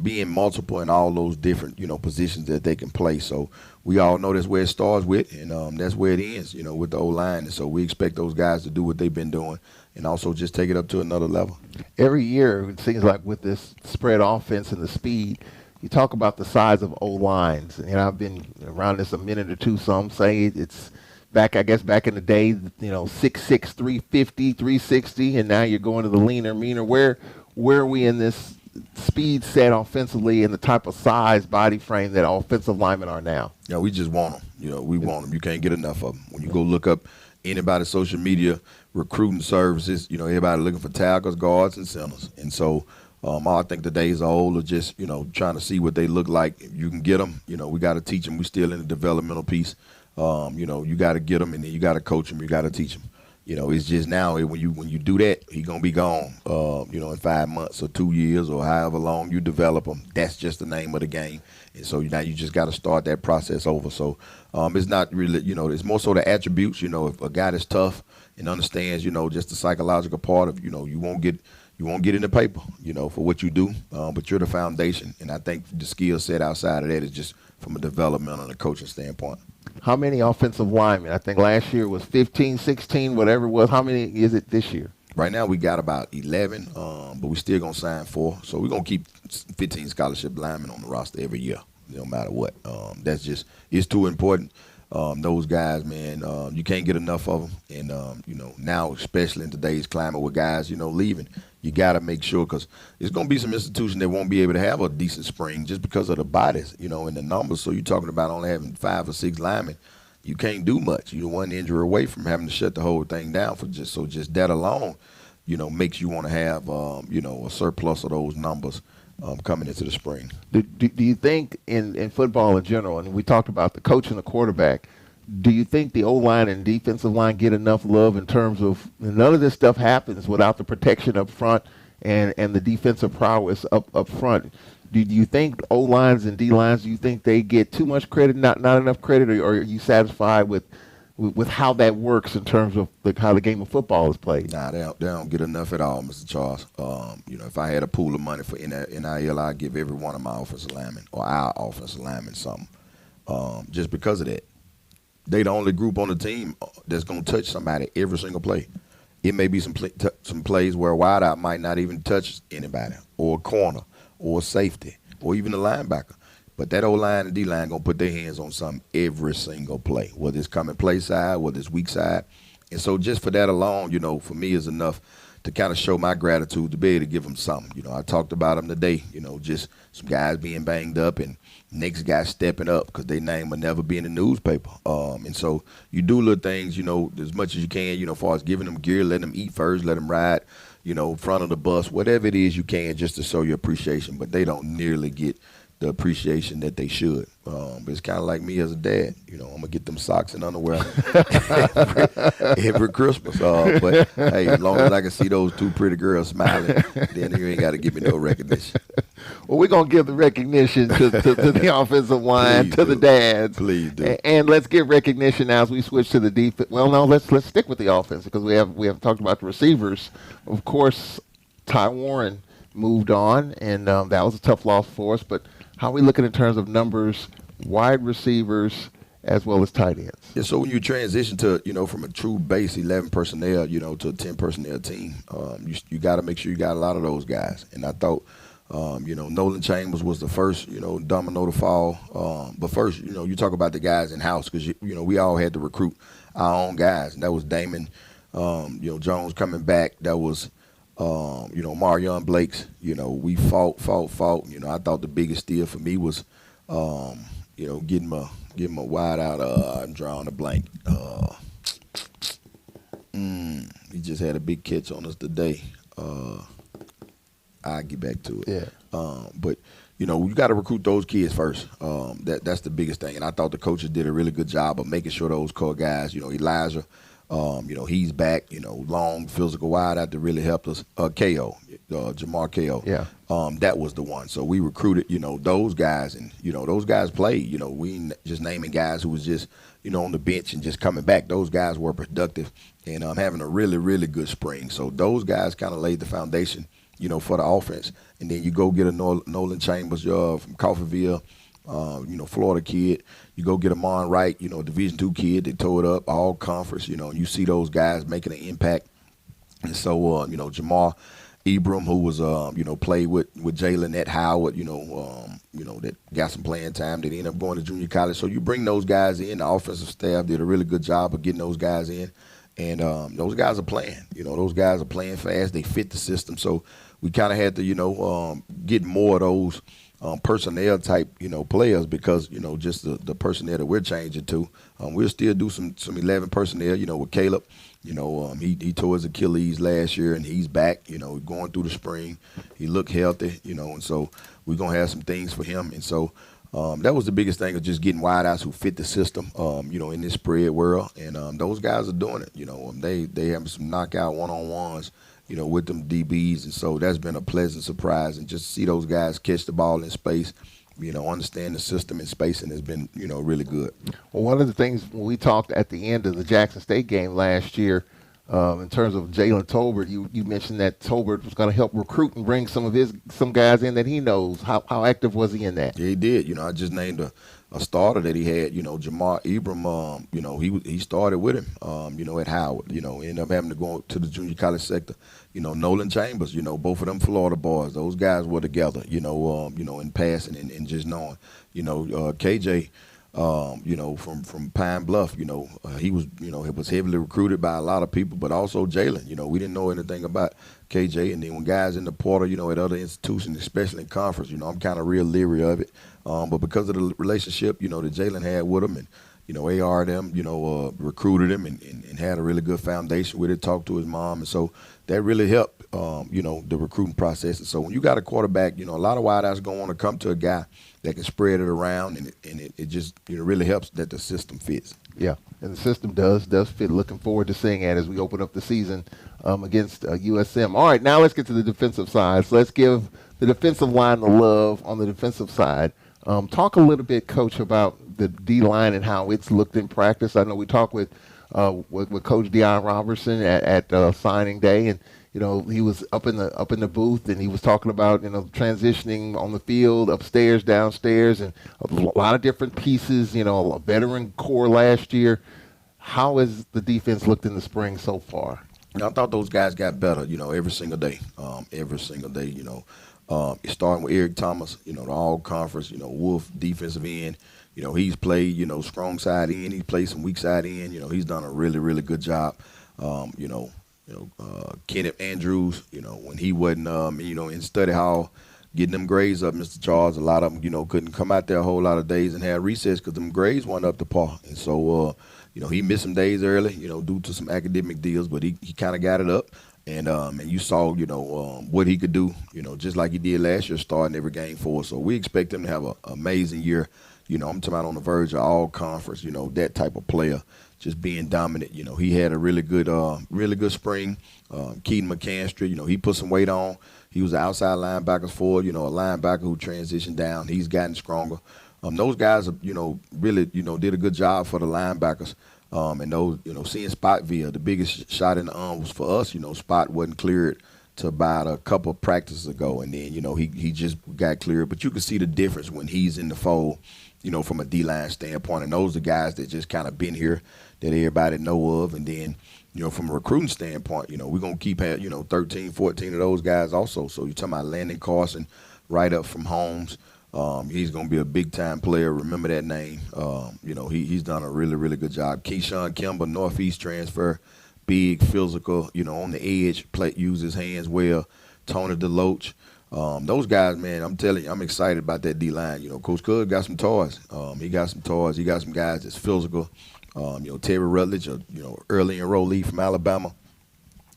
being multiple in all those different, positions that they can play. So we all know that's where it starts with, and that's where it ends, with the O-line. And so we expect those guys to do what they've been doing and also just take it up to another level. Every year, it seems like with this spread offense and the speed, you talk about the size of O-lines. And I've been around this a minute or two. Some say it's back, I guess, back in the day, 6'6", 350, 360, and now you're going to the leaner, meaner. Where are we in this speed set offensively and the type of size, body frame that offensive linemen are now? Yeah, we just want them. We want them. You can't get enough of them. When you go look up anybody's social media recruiting services, everybody looking for tackles, guards, and centers. And so I think the days are old of just, trying to see what they look like. If you can get them, we got to teach them. We're still in the developmental piece. You got to get them, and then you got to coach them. You got to teach them. It's just now when you do that, he's gonna be gone. In 5 months or 2 years or however long you develop him. That's just the name of the game. And so now you just got to start that process over. So it's not really, it's more so the attributes. If a guy that's tough and understands, just the psychological part of, you won't get in the paper, for what you do, but you're the foundation. And I think the skill set outside of that is just from a developmental and a coaching standpoint. How many offensive linemen? I think last year was 15, 16, whatever it was. How many is it this year? Right now we got about 11, but we still going to sign 4. So we're going to keep 15 scholarship linemen on the roster every year, no matter what. That's just, it's too important. Those guys, man, you can't get enough of them. And, now, especially in today's climate with guys, leaving, you got to make sure, because there's going to be some institutions that won't be able to have a decent spring just because of the bodies, and the numbers. So you're talking about only having 5 or 6 linemen. You can't do much. You're one injury away from having to shut the whole thing down just that alone, makes you want to have, a surplus of those numbers coming into the spring. Do you think in football in general, and we talked about the coach and the quarterback, do you think the O-line and defensive line get enough love in terms of none of this stuff happens without the protection up front and the defensive prowess up front? Do you think O-lines and D-lines, do you think they get too much credit, not enough credit, or are you satisfied with how that works in terms of how the game of football is played? Nah, they don't get enough at all, Mr. Charles. If I had a pool of money for NIL, I'd give every one of my offensive linemen or our offensive linemen something, just because of that. They the only group on the team that's going to touch somebody every single play. It may be some plays where a wideout might not even touch anybody, or a corner, or a safety, or even a linebacker. But that O-line and D-line going to put their hands on something every single play, whether it's coming play side, whether it's weak side. And so just for that alone, for me is enough to kind of show my gratitude to be able to give them something. I talked about them today, just some guys being banged up and next guy stepping up because their name will never be in the newspaper. And so you do little things, as much as you can, as far as giving them gear, letting them eat first, let them ride, front of the bus, whatever it is you can just to show your appreciation. But they don't nearly get the appreciation that they should. But it's kind of like me as a dad. I'm going to get them socks and underwear every Christmas. But, hey, as long as I can see those 2 pretty girls smiling, then you ain't got to give me no recognition. Well, we're going to give the recognition to the offensive line, Please to do. the dads. Please do. And let's give recognition now as we switch to the defense. Well, no, let's stick with the offense because we have talked about the receivers. Of course, Ty Warren moved on, and that was a tough loss for us. But how are we looking in terms of numbers, wide receivers, as well as tight ends? Yeah, so when you transition to, from a true base 11 personnel, to a 10 personnel team, you got to make sure you got a lot of those guys. And I thought, Nolan Chambers was the first, domino to fall. But first, you talk about the guys in-house because, we all had to recruit our own guys. And that was Damon, Jones coming back. That was Marion Blake's, we fought. I thought the biggest steal for me was, getting my wide out. I'm drawing a blank. He just had a big catch on us today. I'll get back to it. Yeah. But, you got to recruit those kids first. That's the biggest thing. And I thought the coaches did a really good job of making sure those core guys, Elijah, he's back, long physical wide out that really helped us. KO, Jamar KO. Yeah. That was the one. So we recruited, those guys, and, those guys played. We ain't just naming guys who was just, on the bench and just coming back. Those guys were productive and having a really, really good spring. So those guys kind of laid the foundation, for the offense. And then you go get a Nolan Chambers from Coffeyville, Florida kid. You go get a Mon Wright, Division II kid that tore it up, all conference, and you see those guys making an impact. And so, Jamar Ibram, who was, played with Jalen at Howard, that got some playing time, that ended up going to junior college. So you bring those guys in. The offensive staff did a really good job of getting those guys in. And those guys are playing. Those guys are playing fast. They fit the system. So we kind of had to, get more of those personnel type, players because, just the personnel that we're changing to. We'll still do some 11 personnel, with Caleb. He tore his Achilles last year, and he's back, going through the spring. He looked healthy, and so we're going to have some things for him. And so that was the biggest thing, of just getting wideouts who fit the system, in this spread world. And those guys are doing it. They have some knockout one-on-ones, with them DBs. And so that's been a pleasant surprise. And just to see those guys catch the ball in space, understand the system and spacing has been, really good. Well, one of the things when we talked at the end of the Jackson State game last year, in terms of Jalen Tolbert, you mentioned that Tolbert was going to help recruit and bring some guys in that he knows. How active was he in that? Yeah, he did. I just named a starter that he had. Jamar Ibram. He started with him. At Howard. Ended up having to go to the junior college sector. Nolan Chambers. Both of them Florida boys. Those guys were together. In passing and just knowing. KJ. From Pine Bluff, he was heavily recruited by a lot of people, but also Jalen. We didn't know anything about KJ, and then when guys in the portal, at other institutions, especially in conference, I'm kind of real leery of it. But because of the relationship, that Jalen had with him, and AR them, recruited him and had a really good foundation with it. Talked to his mom, and so that really helped, the recruiting process. And so when you got a quarterback, a lot of wideouts going to want to come to a guy that can spread it around, and it just really helps that the system fits. Yeah, and the system does fit. Looking forward to seeing it as we open up the season against USM. All right, now let's get to the defensive side. So let's give the defensive line the love on the defensive side. Talk a little bit, Coach, about the D-line and how it's looked in practice. I know we talked with Coach Deion Robertson at signing day, and he was up in the booth, and he was talking about transitioning on the field, upstairs, downstairs, and a lot of different pieces. A veteran core last year. How has the defense looked in the spring so far? I thought those guys got better. Every single day. Starting with Eric Thomas. The all conference. Wolf defensive end. He's played. Strong side end. He played some weak side end. He's done a really really good job. Kenneth Andrews, when he wasn't, in study hall, getting them grades up, Mr. Charles, a lot of them, couldn't come out there a whole lot of days and have recess because them grades weren't up to par. And so, he missed some days early, due to some academic deals, but he kind of got it up. And you saw, what he could do, just like he did last year, starting every game for us. So we expect him to have an amazing year. I'm talking about on the verge of all conference, that type of player. Just being dominant. He had a really good spring. Keaton McCanstry, he put some weight on. He was an outside linebacker forward, a linebacker who transitioned down. He's gotten stronger. Those guys, really, did a good job for the linebackers. And those, seeing Spot via the biggest shot in the arm was for us. Spot wasn't cleared to about a couple of practices ago, and then he just got cleared. But you can see the difference when he's in the fold. From a D-line standpoint, and those are guys that just kind of been here that everybody know of. And then, from a recruiting standpoint, we're going to keep having, 13, 14 of those guys also. So you're talking about Landon Carson right up from Holmes. He's going to be a big-time player. Remember that name. He's done a really, really good job. Keyshawn Kimber, Northeast transfer, big, physical, on the edge, use his hands well. Tony DeLoach. Those guys, man, I'm telling you, I'm excited about that D-line. Coach Cud got some toys. He got some toys. He got some guys that's physical. Terry Rutledge, early enrollee from Alabama,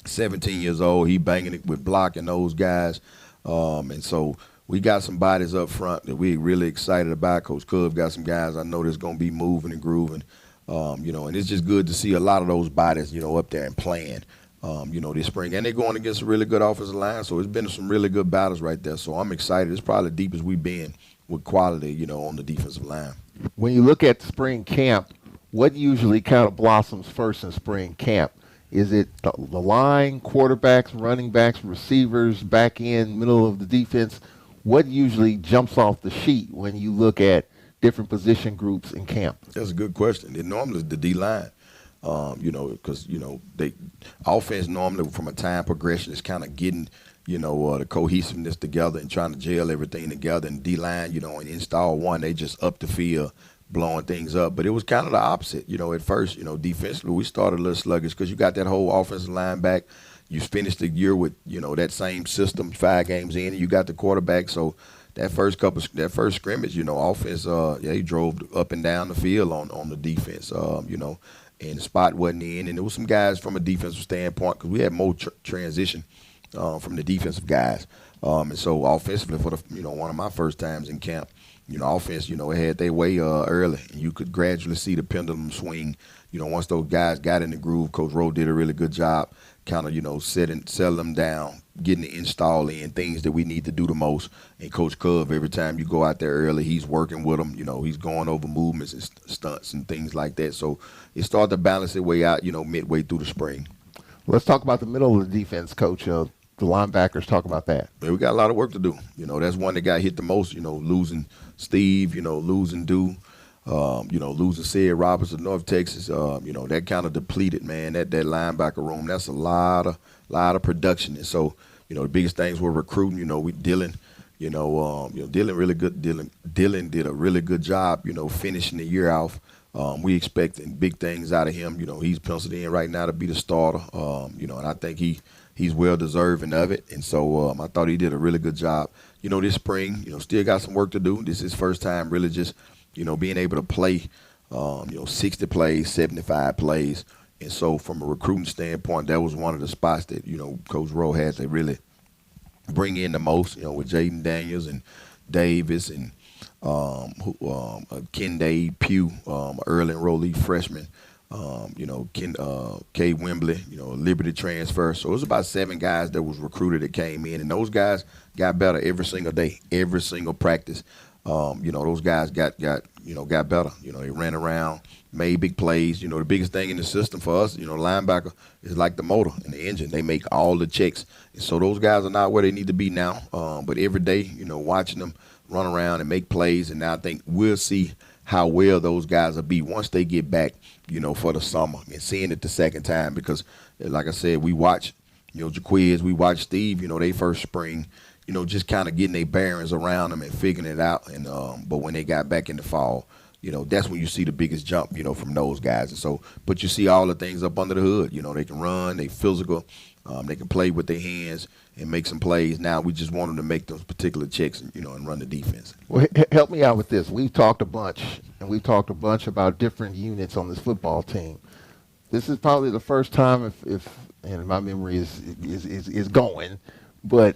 17 years old. He banging it with blocking those guys. And so we got some bodies up front that we're really excited about. Coach Cud got some guys I know that's going to be moving and grooving. And it's just good to see a lot of those bodies, up there and playing. This spring. And they're going against a really good offensive line, so it's been some really good battles right there. So I'm excited. It's probably the deepest we've been with quality, on the defensive line. When you look at spring camp, what usually kind of blossoms first in spring camp? Is it the line, quarterbacks, running backs, receivers, back end, middle of the defense? What usually jumps off the sheet when you look at different position groups in camp? That's a good question. It normally is the D line. Because they offense normally from a time progression is kind of getting the cohesiveness together and trying to gel everything together. And D line, and install one, they just up the field, blowing things up. But it was kind of the opposite. At first, defensively we started a little sluggish because you got that whole offensive line back. You finished the year with that same system 5 games in, and you got the quarterback. So that first scrimmage, offense, he drove up and down the field on the defense, and the spot wasn't in. And there was some guys from a defensive standpoint because we had more transition from the defensive guys. And so offensively for one of my first times in camp, offense, it had their way early, and you could gradually see the pendulum swing. Once those guys got in the groove, Coach Rowe did a really good job kind of, settle them down, getting the install in, things that we need to do the most. And Coach Cove, every time you go out there early, he's working with them. He's going over movements and stunts and things like that. So it started to balance its way out, midway through the spring. Let's talk about the middle of the defense, Coach. The linebackers, talk about that. Yeah, we got a lot of work to do. That's one that got hit the most, losing Steve, losing Dew. Losing Cedric Roberts of North Texas, that kind of depleted, man. That linebacker room, that's a lot of production. And so, the biggest things we're recruiting. We Dylan, Dylan really good. Dylan did a really good job, finishing the year off. We expecting big things out of him. He's penciled in right now to be the starter. And I think he's well deserving of it. And so I thought he did a really good job. This spring, still got some work to do. This is his first time really just being able to play, 60 plays, 75 plays. And so from a recruiting standpoint, that was one of the spots that, Coach Rowe had to really bring in the most, with Jaden Daniels and Davis and Kende Pugh, early enrollee freshman, Kay Wembley, Liberty transfer. So it was about 7 guys that was recruited that came in, and those guys got better every single day, every single practice. Those guys got better. They ran around, made big plays. The biggest thing in the system for us, linebacker is like the motor and the engine. They make all the checks. And so those guys are not where they need to be now. But every day, watching them run around and make plays. And now I think we'll see how well those guys will be once they get back, for the summer and seeing it the second time. Because, like I said, we watch, Jaquiz, we watch Steve, they first spring. Just kind of getting their bearings around them and figuring it out. And but when they got back in the fall, that's when you see the biggest jump, from those guys. And so, but you see all the things up under the hood. They can run, they physical, they can play with their hands and make some plays. Now we just want them to make those particular checks, and run the defense. Well, help me out with this. We've talked a bunch about different units on this football team. This is probably the first time, if and my memory is going, but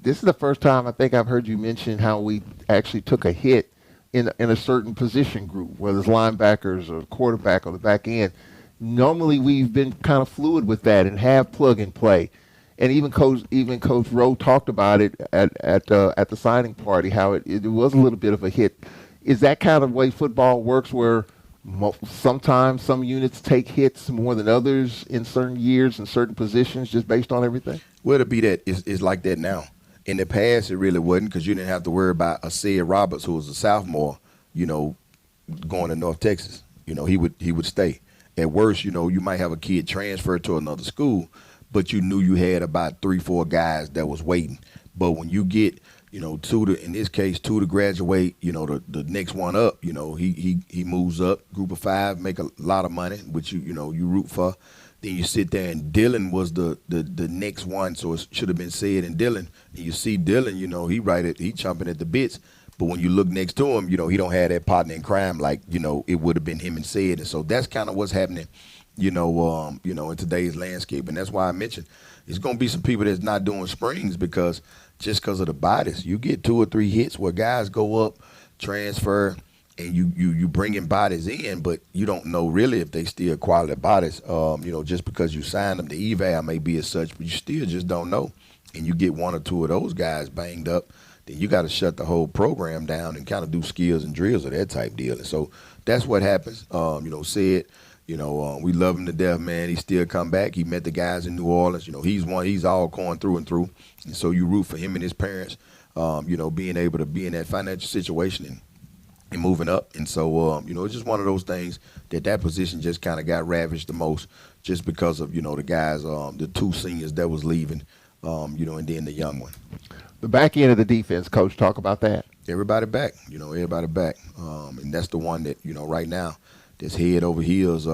this is the first time I think I've heard you mention how we actually took a hit in a certain position group, whether it's linebackers or quarterback or the back end. Normally we've been kind of fluid with that and have plug and play. And even Coach Rowe talked about it at the signing party, how it was a little bit of a hit. Is that kind of way football works, where sometimes some units take hits more than others in certain years and certain positions, just based on everything? Well, to be that is like that now. In the past, it really wasn't, because you didn't have to worry about a Cedric Roberts, who was a sophomore, going to North Texas. He would stay. At worst, you might have a kid transfer to another school, but you knew you had about 3-4 guys that was waiting. But when you get, in this case, 2 to graduate, the next one up, he moves up. Group of 5, make a lot of money, which you root for. Then you sit there, and Dylan was the next one, so it should have been Sid and Dylan. And you see Dylan, he chomping at the bits. But when you look next to him, he don't have that partner in crime like, it would have been him and Sid. And so that's kind of what's happening, in today's landscape. And that's why I mentioned it's going to be some people that's not doing springs because of the bodies. You get 2 or 3 hits where guys go up, transfer, and you bringing bodies in, but you don't know really if they still quality bodies. Just because you signed them, the eval may be as such, but you still just don't know. And you get 1 or 2 of those guys banged up, then you got to shut the whole program down and kind of do skills and drills or that type deal. And so that's what happens. Said, We love him to death, man. He still come back. He met the guys in New Orleans. He's all going through and through. And so you root for him and his parents, being able to be in that financial situation and moving up. And so, it's just one of those things that position just kind of got ravaged the most just because of, the guys, the two seniors that was leaving, and then the young one. The back end of the defense, Coach, talk about that. Everybody back, everybody back. And that's the one that, right now, that's head over heels,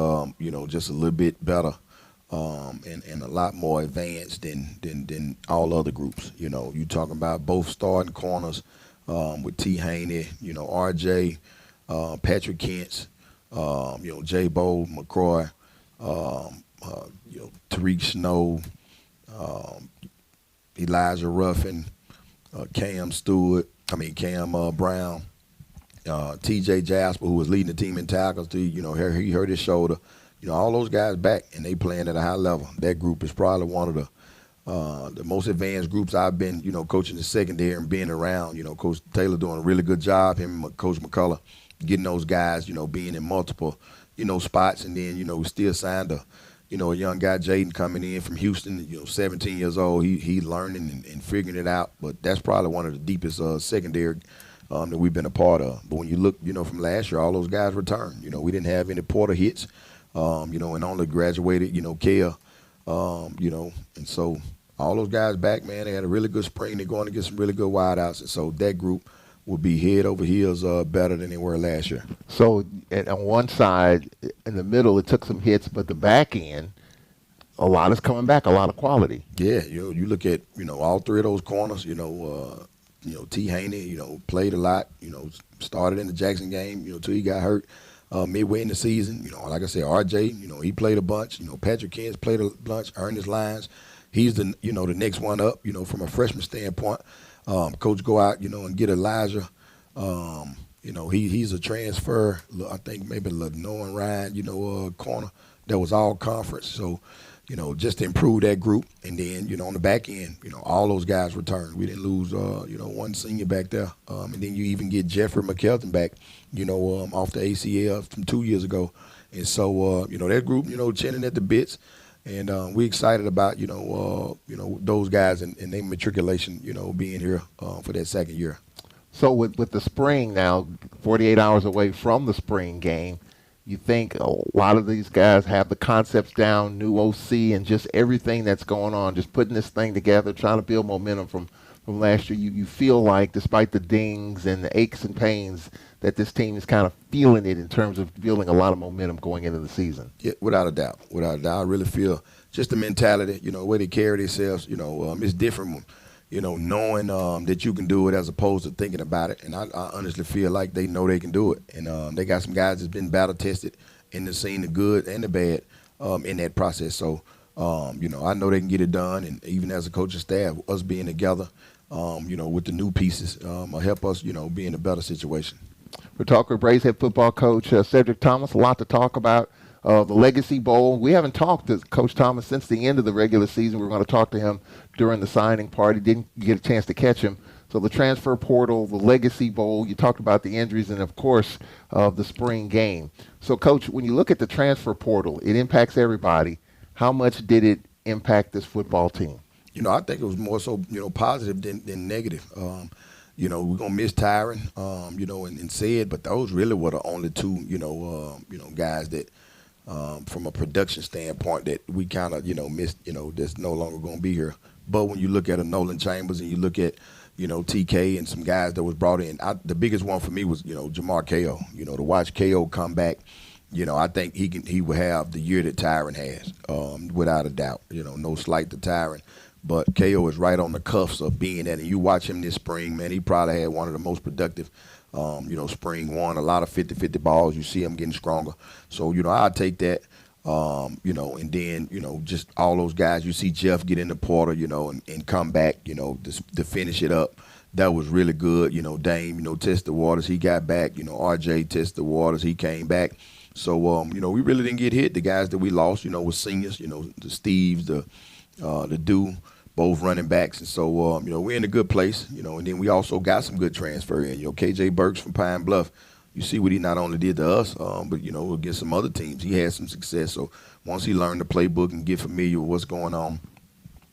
just a little bit better and a lot more advanced than all other groups. You talking about both starting corners with T. Haney, RJ, Patrick Kent's, J. Bo, McCroy, Tariq Snow, Elijah Ruffin, Cam Brown, T.J. Jasper, who was leading the team in tackles. He hurt his shoulder. All those guys back, and they playing at a high level. That group is probably one of the most advanced groups I've been, coaching the secondary and being around. Coach Taylor doing a really good job, him and Coach McCullough, getting those guys, being in multiple, spots. And then, we still signed a young guy, Jaden, coming in from Houston, 17 years old. He learning and figuring it out. But that's probably one of the deepest secondary that we've been a part of. But when you look, from last year, all those guys returned. We didn't have any Porter hits, and only graduated, Kale, and so all those guys back, man. They had a really good spring. They're going to get some really good wideouts. And so that group will be head over heels better than they were last year. So on one side, in the middle, it took some hits, but the back end, a lot is coming back, a lot of quality. Yeah, you look at, all three of those corners, T. Haney, played a lot, started in the Jackson game, till he got hurt midway in the season. Like I said, RJ, he played a bunch. Patrick Kent's played a bunch, earned his lines. He's the next one up, from a freshman standpoint. Coach go out, and get Elijah. He's a transfer. I think maybe Lenoir Ryan, corner that was all conference. So, just to improve that group. And then, on the back end, all those guys returned. We didn't lose, one senior back there. And then you even get Jeffrey McKelton back, off the ACL from 2 years ago. And so, that group, chinning at the bits. And we're excited about, those guys and their matriculation, being here for that second year. So with the spring now, 48 hours away from the spring game, you think a lot of these guys have the concepts down, new OC, and just everything that's going on, just putting this thing together, trying to build momentum from last year. You feel like, despite the dings and the aches and pains, that this team is kind of feeling it in terms of building a lot of momentum going into the season. Yeah, without a doubt. Without a doubt. I really feel just the mentality, the way they carry themselves, it's different, knowing that you can do it as opposed to thinking about it. And I honestly feel like they know they can do it. And they got some guys that's been battle tested and they've seen the good and the bad in that process. So, I know they can get it done. And even as a coaching staff, us being together, with the new pieces will help us, be in a better situation. We're talking with Braves head football coach Cedric Thomas. A lot to talk about. The Legacy Bowl. We haven't talked to Coach Thomas since the end of the regular season. We were going to talk to him during the signing party. Didn't get a chance to catch him. So the transfer portal, the Legacy Bowl, you talked about the injuries, and, of course, the spring game. So, Coach, when you look at the transfer portal, it impacts everybody. How much did it impact this football team? I think it was more so, positive than negative. We're going to miss Tyron, and Sid, but those really were the only two, guys that, from a production standpoint, that we kind of, missed, that's no longer going to be here. But when you look at a Nolan Chambers and you look at, TK and some guys that was brought in, the biggest one for me was, Jamar Ko. To watch Ko come back, I think he will have the year that Tyron has, without a doubt. No slight to Tyron. But Ko is right on the cuffs of being that. And you watch him this spring, man, he probably had one of the most productive spring one, a lot of 50-50 balls. You see him getting stronger. So, I'll take that, and then, just all those guys. You see Jeff get in the portal, and come back, to finish it up. That was really good. Dame, test the waters. He got back. RJ tested the waters. He came back. So, we really didn't get hit. The guys that we lost, was seniors, the Steves, the Dew, both running backs. And so, we're in a good place, and then we also got some good transfer in. KJ Burks from Pine Bluff, you see what he not only did to us, but against some other teams, he had some success. So once he learned the playbook and get familiar with what's going on,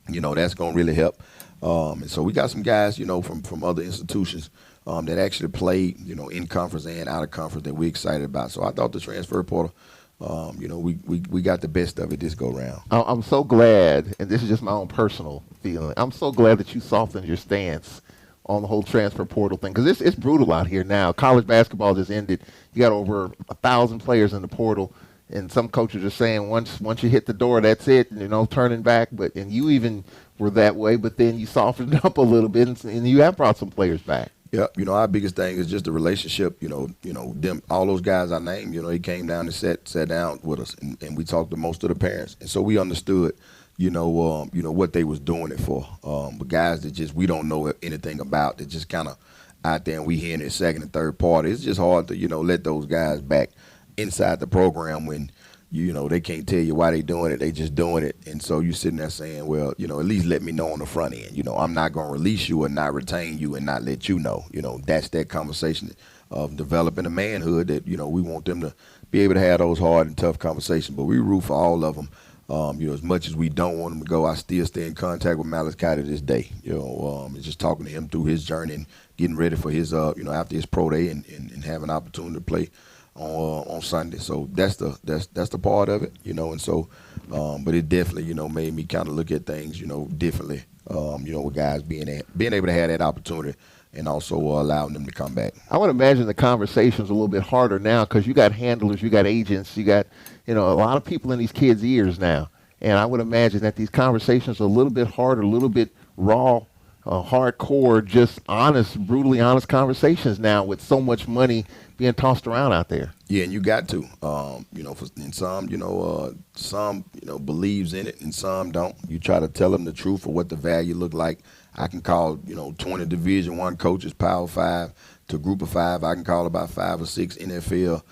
that's going to really help. And so we got some guys, from other institutions that actually played, in conference and out of conference that we're excited about. So I thought the transfer portal, we got the best of it this go round. I'm so glad, and this is just my own personal feeling. I'm so glad that you softened your stance on the whole transfer portal thing, because it's brutal out here now. College basketball just ended. You got over 1,000 players in the portal, and some coaches are saying once you hit the door, that's it, turning back. And you even were that way, but then you softened up a little bit, and you have brought some players back. Yeah, our biggest thing is just the relationship. Them, all those guys I named. He came down and sat down with us, and we talked to most of the parents, and so we understood, what they was doing it for. But guys that just we don't know anything about, that just kind of out there, and we hearing it second and third party. It's just hard to let those guys back inside the program when they can't tell you why they doing it. They just doing it. And so you sitting there saying, well, at least let me know on the front end. I'm not going to release you or not retain you and not let you know. That's that conversation of developing a manhood that, we want them to be able to have those hard and tough conversations. But we root for all of them. As much as we don't want them to go, I still stay in contact with Malachi to this day. Just talking to him through his journey and getting ready for his, after his pro day and having an opportunity to play on Sunday. So that's the part of it, and so but it definitely made me kind of look at things differently, with guys being able to have that opportunity and also allowing them to come back. I would imagine the conversation's a little bit harder now because you got handlers, you got agents, you got a lot of people in these kids' ears now, and I would imagine that these conversations are a little bit harder, a little bit raw, hardcore, just honest, brutally honest conversations now with so much money being tossed around out there. Yeah, and you got to, and some, believes in it and some don't. You try to tell them the truth of what the value look like. I can call, 20 Division I coaches, Power 5 to Group of 5. I can call about 5 or 6 NFL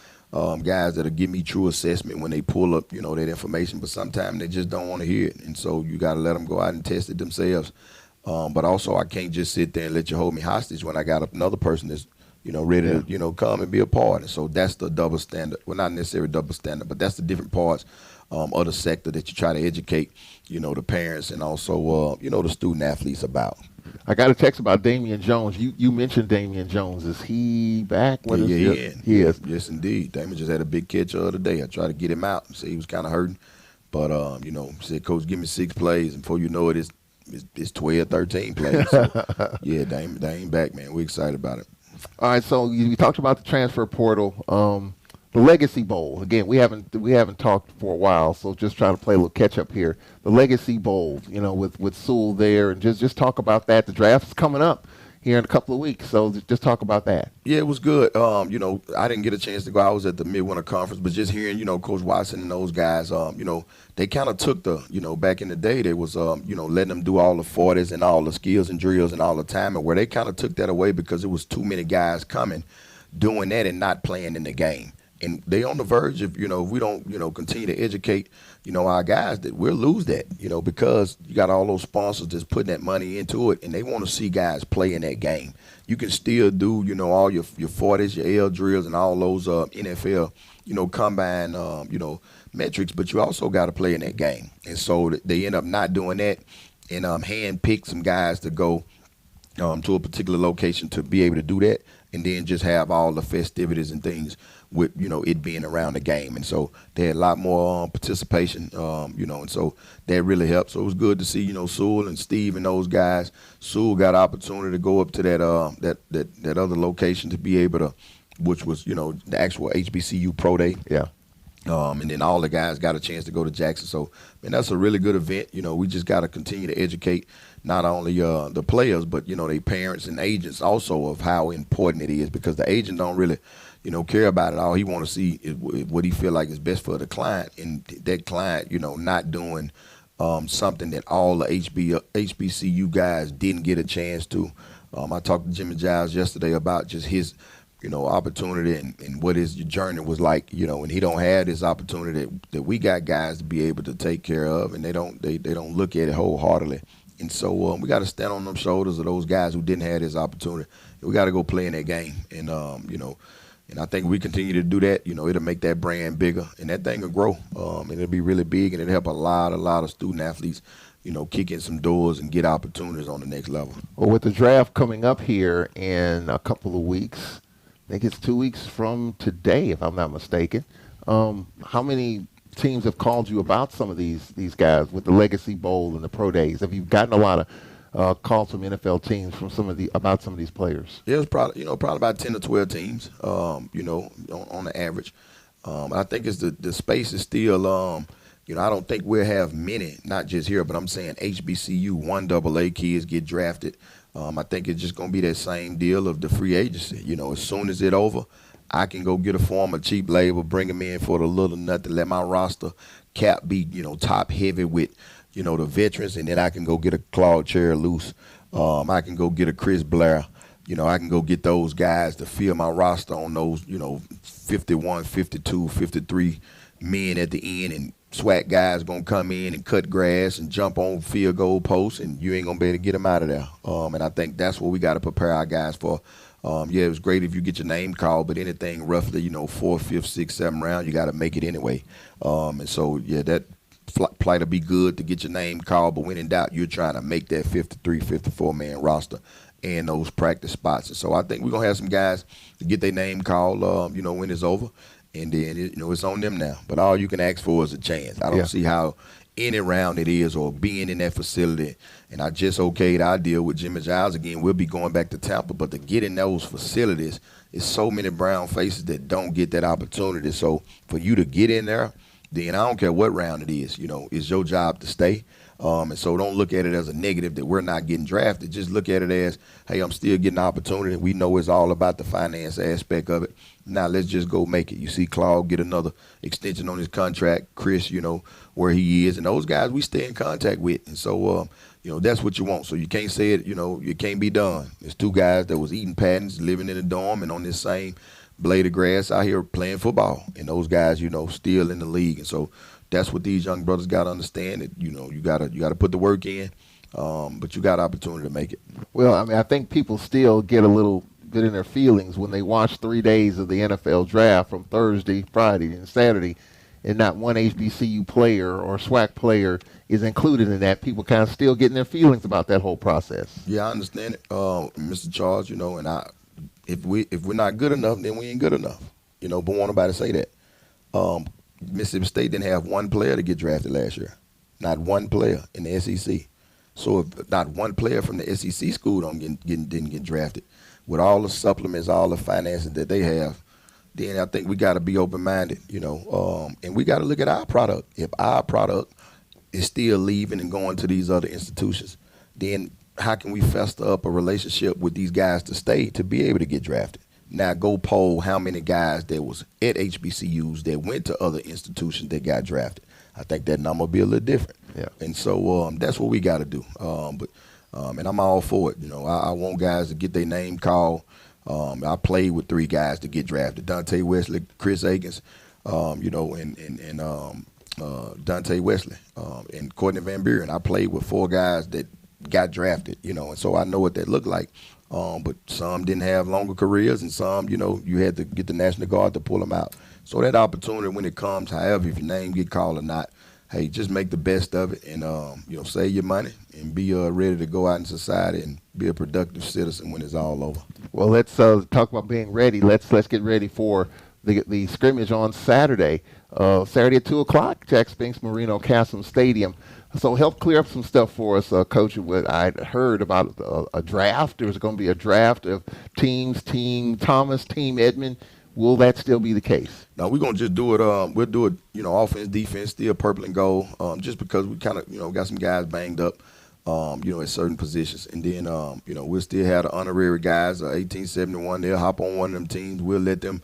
guys that'll give me true assessment when they pull up, that information. But sometimes they just don't want to hear it, and so you got to let them go out and test it themselves. But also, I can't just sit there and let you hold me hostage when I got another person that's, ready to, come and be a part. And so that's the double standard. Well, not necessarily double standard, but that's the different parts of the sector that you try to educate, the parents and also, the student athletes about. I got a text about Damian Jones. You mentioned Damian Jones. Is he back? He is. Yes, indeed. Damian just had a big catch the other day. I tried to get him out and say he was kind of hurting. But, said, Coach, give me 6 plays. And before you know it, it's 12, 13 plays. So, yeah, Dame back, man. We're excited about it. All right, so we talked about the transfer portal, the Legacy Bowl. Again, we haven't talked for a while, so just trying to play a little catch up here. The Legacy Bowl, with Sewell there, and just talk about that. The draft is coming up here in a couple of weeks, so just talk about that. Yeah, it was good. I didn't get a chance to go. I was at the Midwinter Conference, but just hearing, Coach Watson and those guys, they kind of took the, back in the day, they was, letting them do all the 40s and all the skills and drills and all the time, and where they kind of took that away because it was too many guys coming, doing that and not playing in the game. And they on the verge of, if we don't, continue to educate, our guys, that we'll lose that, because you got all those sponsors that's putting that money into it, and they want to see guys play in that game. You can still do, all your 40s, your L drills, and all those NFL, combine, metrics, but you also got to play in that game. And so they end up not doing that and hand-pick some guys to go to a particular location to be able to do that, and then just have all the festivities and things with, it being around the game. And so they had a lot more participation, and so that really helped. So it was good to see, Sewell and Steve and those guys. Sewell got an opportunity to go up to that other location to be able to, which was, the actual HBCU Pro Day. Yeah. And then all the guys got a chance to go to Jackson. So, man, that's a really good event. We just got to continue to educate not only the players, but, their parents and agents also of how important it is, because the agent don't really, care about it. All he want to see is what he feel like is best for the client, and that client, not doing something that all the HBCU guys didn't get a chance to. I talked to Jimmy Giles yesterday about just his opportunity and what his journey was like, and he don't have this opportunity that we got guys to be able to take care of, and they don't look at it wholeheartedly. And so we got to stand on them shoulders of those guys who didn't have this opportunity. We got to go play in that game, and And I think we continue to do that, it'll make that brand bigger and that thing will grow. And it'll be really big and it'll help a lot of student athletes, kick in some doors and get opportunities on the next level. Well, with the draft coming up here in a couple of weeks, I think it's 2 weeks from today, if I'm not mistaken. How many teams have called you about some of these guys with the Legacy Bowl and the Pro Days? Have you gotten a lot of calls from NFL teams from about some of these players? Yeah, it's probably about 10 to 12 teams, on the average. I think it's the space is still, I don't think we'll have many, not just here, but I'm saying HBCU 1AA kids get drafted. I think it's just going to be that same deal of the free agency. As soon as it's over, I can go get a form of cheap labor, bring them in for the little nothing, let my roster cap be, top heavy with, the veterans, and then I can go get a Claude Cherry loose. I can go get a Chris Blair. I can go get those guys to fill my roster on those, 51, 52, 53 men at the end, and SWAT guys going to come in and cut grass and jump on field goal posts, and you ain't going to be able to get them out of there. And I think that's what we got to prepare our guys for. Yeah, it was great if you get your name called, but anything roughly, 4th, 5th, 6th, 7th round, you got to make it anyway. And so, yeah, that plight will be good to get your name called, but when in doubt, you're trying to make that 53, 54-man roster and those practice spots. And so I think we're going to have some guys to get their name called, when it's over. And then, it's on them now. But all you can ask for is a chance. I don't see how any round it is or being in that facility. And I just okayed our deal with Jimmy Giles again. We'll be going back to Tampa. But to get in those facilities, it's so many brown faces that don't get that opportunity. So for you to get in there, then I don't care what round it is. It's your job to stay. And so don't look at it as a negative that we're not getting drafted. Just look at it as, hey, I'm still getting an opportunity. We know it's all about the finance aspect of it. Now let's just go make it. You see Claude get another extension on his contract. Chris, where he is. And those guys we stay in contact with. And so, that's what you want. So you can't say it, you can't be done. There's two guys that was eating patents, living in a dorm, and on this same blade of grass out here playing football. And those guys, still in the league. And so that's what these young brothers got to understand. That, you gotta put the work in, but you got opportunity to make it. Well, I mean, I think people still get a little bit in their feelings when they watch 3 days of the NFL draft from Thursday, Friday, and Saturday, and not one HBCU player or SWAC player is included in that. People kind of still getting their feelings about that whole process. Yeah, I understand it, Mr. Charles. And if we're not good enough, then we ain't good enough. But won't nobody say that. Mississippi State didn't have one player to get drafted last year. Not one player in the SEC. So if not one player from the SEC school didn't get drafted, with all the supplements, all the finances that they have, then I think we got to be open-minded, and we got to look at our product. If our product is still leaving and going to these other institutions, then how can we fester up a relationship with these guys to stay to be able to get drafted? Now go poll how many guys that was at HBCUs that went to other institutions that got drafted. I think that number will be a little different. Yeah. And so that's what we got to do. And I'm all for it. I want guys to get their name called. I played with 3 guys to get drafted: Dante Wesley, Chris Akins, and Dante Wesley, and Courtney Van Buren. I played with 4 guys that got drafted, and so I know what that looked like. But some didn't have longer careers, and some, you had to get the National Guard to pull them out. So that opportunity when it comes, however, if your name get called or not, hey, just make the best of it and, save your money and be ready to go out in society and be a productive citizen when it's all over. Well, let's talk about being ready. Let's get ready for the scrimmage on Saturday. Saturday at 2 o'clock, Jack Spinks Marino Castle Stadium. So help clear up some stuff for us, Coach. I heard about a draft. There's going to be a draft of teams, Team Thomas, Team Edmond. Will that still be the case? No, we're going to just do it. We'll do it, offense, defense, still purple and gold, just because we kind of, got some guys banged up, at certain positions. And then, we'll still have the honorary guys, 1871. They'll hop on one of them teams. We'll let them,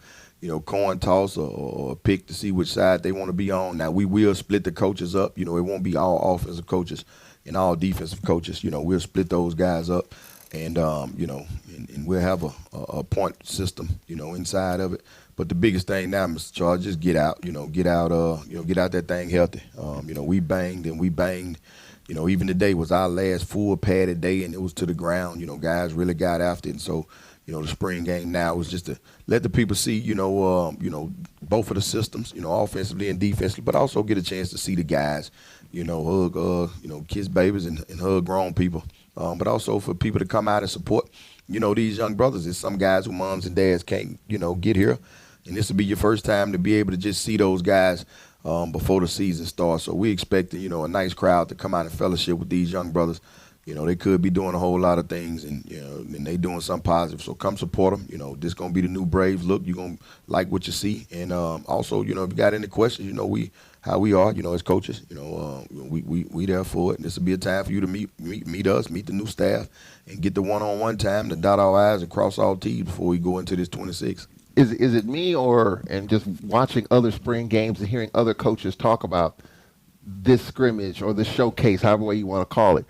coin toss or pick to see which side they want to be on. Now, we will split the coaches up. It won't be all offensive coaches and all defensive coaches. We'll split those guys up. And, and we'll have a point system, inside of it. But the biggest thing now, Mr. Charles, just get out, get out that thing healthy. We banged and we banged. Even today was our last full padded day, and it was to the ground. Guys really got after it. And so, the spring game now is just to let the people see, both of the systems, offensively and defensively, but also get a chance to see the guys, hug, kiss babies and hug grown people, but also for people to come out and support, these young brothers. There's some guys who moms and dads can't, get here, and this will be your first time to be able to just see those guys before the season starts. So we expecting, a nice crowd to come out and fellowship with these young brothers. They could be doing a whole lot of things, and and they doing something positive. So come support them. This gonna be the new Braves look. You're gonna like what you see, and also, if you got any questions, how we are, as coaches. We there for it. And this will be a time for you to meet us, meet the new staff, and get the one-on-one time to dot our I's and cross all T's before we go into this 26. Is it me and just watching other spring games and hearing other coaches talk about this scrimmage or this showcase, however way you want to call it?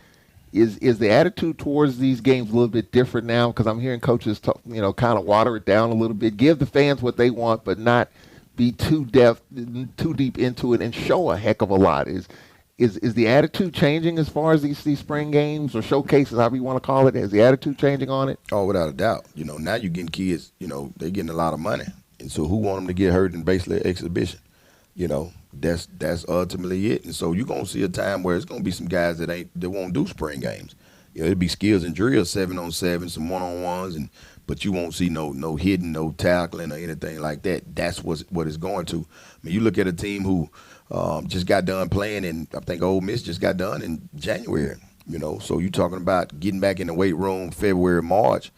Is the attitude towards these games a little bit different now? Because I'm hearing coaches talk, kind of water it down a little bit, give the fans what they want, but not be too deep into it and show a heck of a lot. Is the attitude changing as far as these spring games or showcases, however you want to call it? Is the attitude changing on it? Oh, without a doubt. Now you're getting kids, they're getting a lot of money. And so who want them to get hurt in basically an exhibition? That's ultimately it. And so you're gonna see a time where it's gonna be some guys that won't do spring games. It'll be skills and drills, 7-on-7, some 1-on-1s, but you won't see no hitting, no tackling or anything like that. That's what it's going to. I mean, you look at a team who just got done playing, and I think Ole Miss just got done in January. So you're talking about getting back in the weight room February, March.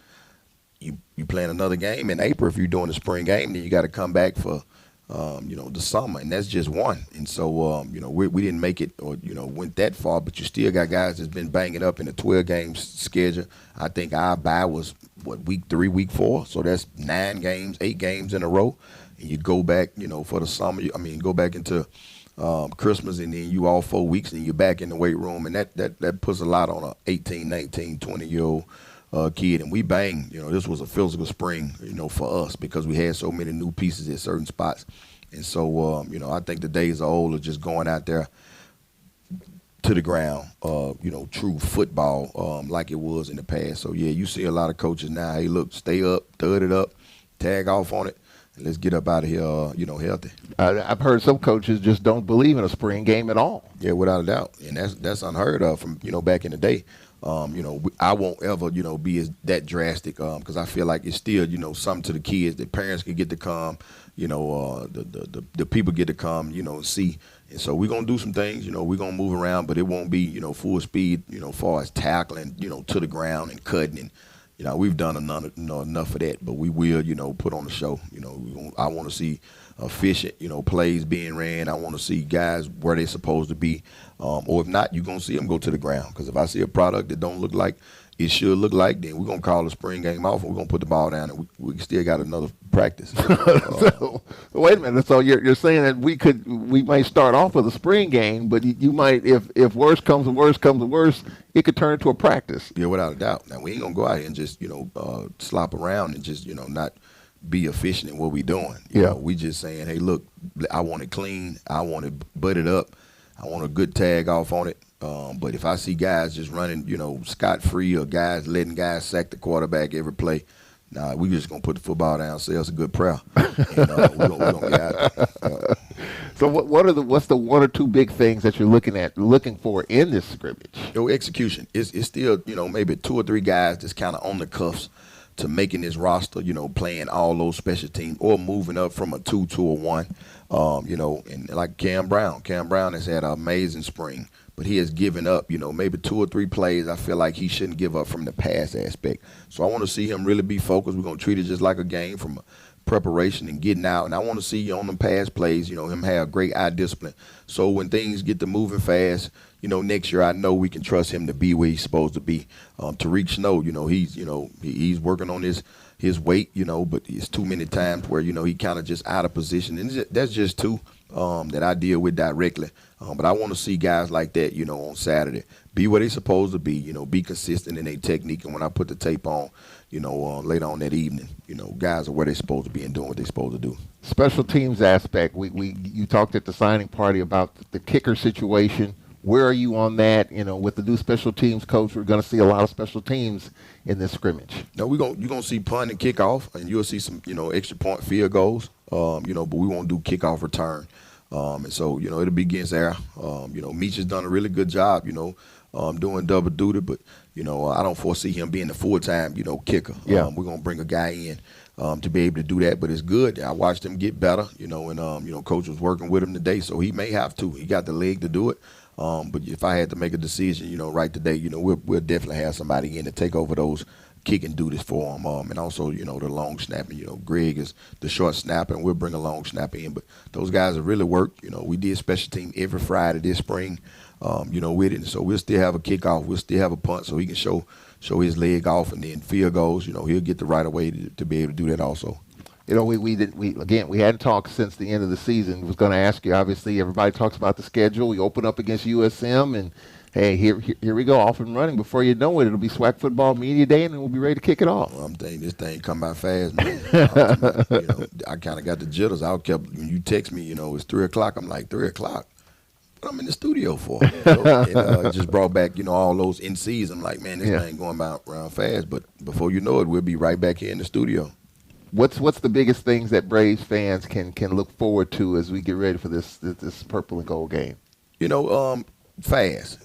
You playing another game in April if you're doing the spring game, then you got to come back for the summer, and that's just one. And so, we didn't make it or, went that far, but you still got guys that's been banging up in the 12-game schedule. I think our bye was, week 3, week 4, so that's 9 games, 8 games in a row. And you go back, for the summer, go back into Christmas, and then you all 4 weeks, and you're back in the weight room, and that puts a lot on a 18, 19, 20-year-old kid. And we bang, this was a physical spring, for us because we had so many new pieces at certain spots. And so, I think the days are old of just going out there to the ground, true football like it was in the past. So, yeah, you see a lot of coaches now, hey, look, stay up, thud it up, tag off on it, and let's get up out of here, healthy. I've heard some coaches just don't believe in a spring game at all. Yeah, without a doubt. And that's unheard of from, back in the day. I won't ever, be that drastic because I feel like it's still, something to the kids that parents can get to come, the people get to come, and see. And so we're going to do some things, we're going to move around, but it won't be, full speed, as far as tackling, to the ground and cutting. And, we've done enough of that, but we will, put on the show. I want to see efficient, plays being ran. I want to see guys where they're supposed to be. Or if not, you're going to see them go to the ground. Because if I see a product that don't look like it should look like, then we're going to call the spring game off and we're going to put the ball down, and we still got another practice. So, wait a minute. So you're saying that we might start off with a spring game, but you might, if worse comes to worse, it could turn into a practice. Yeah, without a doubt. Now, we ain't going to go out here and just, slop around and just, not be efficient in what we doing. We just saying, hey, look, I want it clean. I want it butted up. I want a good tag off on it. But if I see guys just running, scot-free, or guys letting guys sack the quarterback every play, nah, we just going to put the football down, say it's a good prayer, and we're going to get out there. So what's the 1 or 2 big things that you're looking for in this scrimmage? Execution. It's still, maybe 2 or 3 guys that's kind of on the cuffs to making this roster, playing all those special teams or moving up from a 2 to a 1. And like Cam Brown has had an amazing spring, but he has given up, maybe 2 or 3 plays I feel like he shouldn't give up from the pass aspect. So I want to see him really be focused. We're going to treat it just like a game from preparation and getting out. And I want to see on them pass plays, him have great eye discipline. So when things get to moving fast, next year I know we can trust him to be where he's supposed to be. Tariq Snow, he's working on his weight, but it's too many times where, he kind of just out of position. And that's just 2 that I deal with directly. But I want to see guys like that, on Saturday, be where they're supposed to be, be consistent in their technique. And when I put the tape on, later on that evening, guys are where they're supposed to be and doing what they're supposed to do. Special teams aspect. You talked at the signing party about the kicker situation. Where are you on that? With the new special teams coach, we're going to see a lot of special teams in this scrimmage. No, you're gonna see punt and kickoff, and you'll see some extra point field goals. But we won't do kickoff return. And so it'll be against air. Meach has done a really good job. Doing double duty, but I don't foresee him being the full time kicker. Yeah. We're gonna bring a guy in to be able to do that, but it's good. I watched him get better. And coach was working with him today, so he may have to. He got the leg to do it. But if I had to make a decision, right today, we'll definitely have somebody in to take over those kicking duties for him. And also, the long snapping. Greg is the short snapper, and we'll bring a long snapper in. But those guys have really worked. We did special team every Friday this spring, with it. And so we'll still have a kickoff. We'll still have a punt so he can show his leg off, and then field goals. He'll get the right of way to be able to do that also. We hadn't talked since the end of the season. I was going to ask you, obviously, everybody talks about the schedule. We open up against USM, and hey, here we go, off and running. Before you know it, it'll be SWAC Football Media Day, and then we'll be ready to kick it off. Well, I'm thinking this thing come by fast, man. I kind of got the jitters. When you text me, it's 3 o'clock. I'm like, 3 o'clock? What I'm in the studio for? It just brought back, all those NCs. I'm like, man, this thing going by around fast. But before you know it, we'll be right back here in the studio. What's the biggest things that Braves fans can look forward to as we get ready for this purple and gold game? Fast.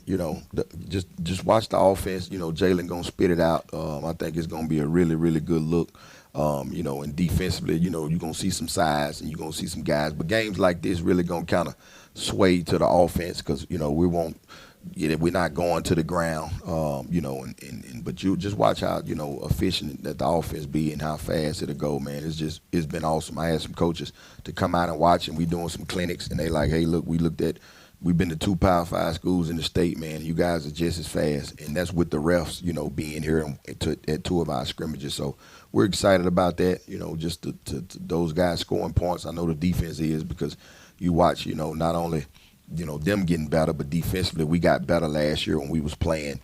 Just watch the offense. Jalen gonna spit it out. I think it's gonna be a really, really good look. And defensively, you're gonna see some size and you're gonna see some guys. But games like this really gonna kind of sway to the offense because we won't. We're not going to the ground, but you just watch how efficient that the offense be and how fast it'll go, man. It's been awesome. I had some coaches to come out and watch, and we doing some clinics, and they like, hey, look, we've been to 2 Power 5 schools in the state, man. You guys are just as fast, and that's with the refs, being here at 2 of our scrimmages. So we're excited about that, just to those guys scoring points. I know the defense is because you watch, not only them getting better, but defensively we got better last year when we was playing,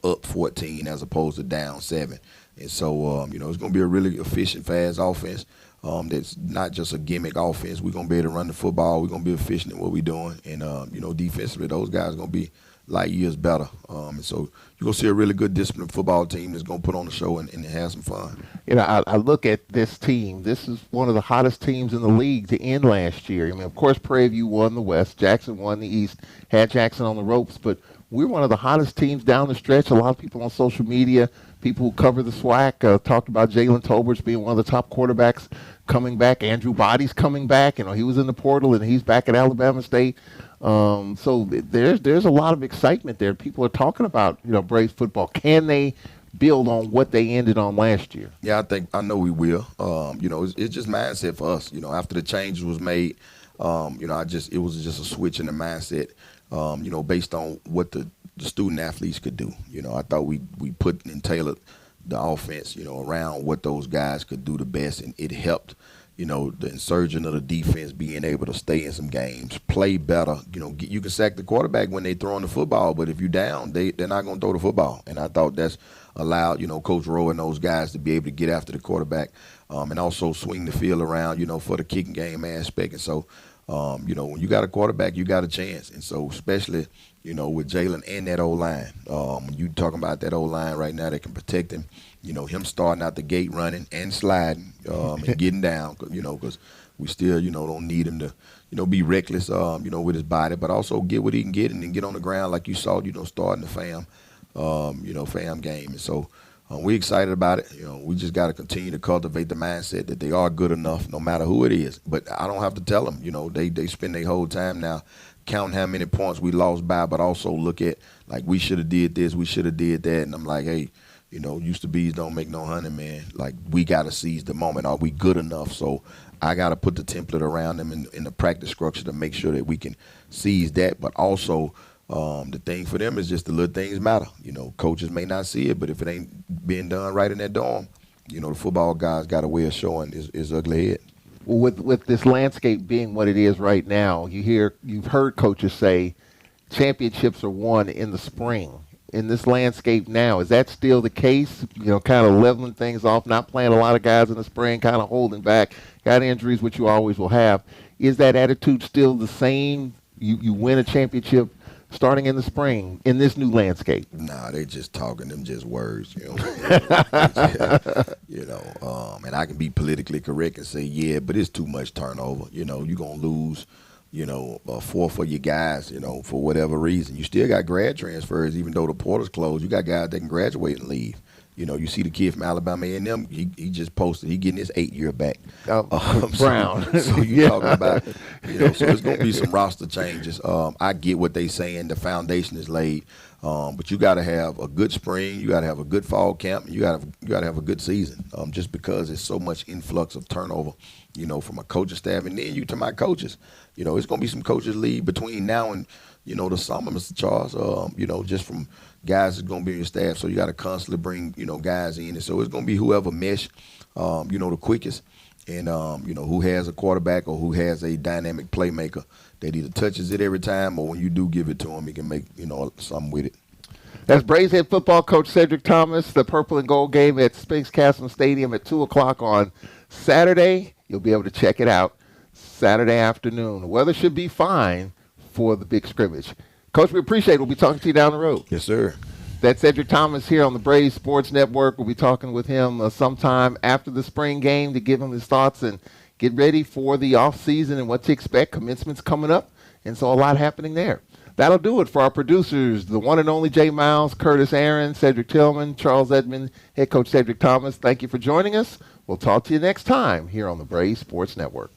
up 14 as opposed to down 7. And so, it's going to be a really efficient, fast offense. That's not just a gimmick offense. We're going to be able to run the football. We're going to be efficient in what we're doing. And, defensively, those guys are going to be light years better. And so you're going to see a really good disciplined football team that's going to put on the show and have some fun. I look at this team. This is one of the hottest teams in the league to end last year. Of course, Prairie View won the West. Jackson won the East. Had Jackson on the ropes. But we're one of the hottest teams down the stretch. A lot of people on social media, people who cover the SWAC, talked about Jalen Tolberts being one of the top quarterbacks coming back. Andrew Body's coming back. He was in the portal, and he's back at Alabama State. So there's a lot of excitement there. People are talking about Braves football. Can they build on what they ended on last year? Yeah, I know we will. It's just mindset for us. After the changes was made, it was just a switch in the mindset. Based on what the student athletes could do. I thought we put and tailored the offense, around what those guys could do the best, and it helped. The insurgent of the defense being able to stay in some games, play better. You can sack the quarterback when they throwing the football, but if you're down, they're not going to throw the football. And I thought that's allowed, Coach Rowe and those guys to be able to get after the quarterback and also swing the field around, for the kicking game aspect. And so, when you got a quarterback, you got a chance. And so especially, with Jalen and that O-line, when you talking about that O-line right now that can protect him, him starting out the gate running and sliding and getting down, because we still, don't need him to, be reckless, with his body, but also get what he can get and then get on the ground like you saw, starting the fam game. And so we're excited about it. We just got to continue to cultivate the mindset that they are good enough no matter who it is. But I don't have to tell them, they spend their whole time now counting how many points we lost by, but also look at, like, we should have did this, we should have did that. And I'm like, hey, used to bees don't make no honey, man. Like, we got to seize the moment. Are we good enough? So I got to put the template around them in the practice structure to make sure that we can seize that. But also the thing for them is just the little things matter. Coaches may not see it, but if it ain't being done right in that dorm, the football guys got a way of showing his ugly head. Well, with this landscape being what it is right now, you've heard coaches say championships are won in the spring. In this landscape now, is that still the case? Kind of leveling things off, not playing a lot of guys in the spring, kind of holding back, got injuries, which you always will have. Is that attitude still the same? You win a championship starting in the spring in this new landscape? Nah, they just talking them just words, you know. And I can be politically correct and say, yeah, but it's too much turnover. You know, you're going to lose, four for your guys, for whatever reason. You still got grad transfers, even though the portal's closed. You got guys that can graduate and leave. You see the kid from Alabama A&M, he just posted, he getting his 8-year back. Brown. So you talking about, so there's going to be some roster changes. I get what they saying. The foundation is laid. But you got to have a good spring. You got to have a good fall camp. And you got to have a good season just because there's so much influx of turnover, from a coaching staff. And then you to my coaches, it's going to be some coaches leave between now and, the summer, Mr. Charles, just from guys that's going to be in your staff. So you got to constantly bring, guys in. And so it's going to be whoever mesh, the quickest and, who has a quarterback or who has a dynamic playmaker that either touches it every time or when you do give it to him, he can make, something with it. That's Braves head football coach Cedric Thomas. The Purple and Gold game at Spinks Castle Stadium at 2 o'clock on Saturday. You'll be able to check it out Saturday afternoon. The weather should be fine for the big scrimmage. Coach, we appreciate it. We'll be talking to you down the road. Yes, sir. That's Cedric Thomas here on the Braves Sports Network. We'll be talking with him sometime after the spring game to give him his thoughts and get ready for the offseason and what to expect. Commencement's coming up, and so a lot happening there. That'll do it for our producers, the one and only Jay Miles, Curtis Aaron, Cedric Tillman, Charles Edmond, head coach Cedric Thomas. Thank you for joining us. We'll talk to you next time here on the Braves Sports Network.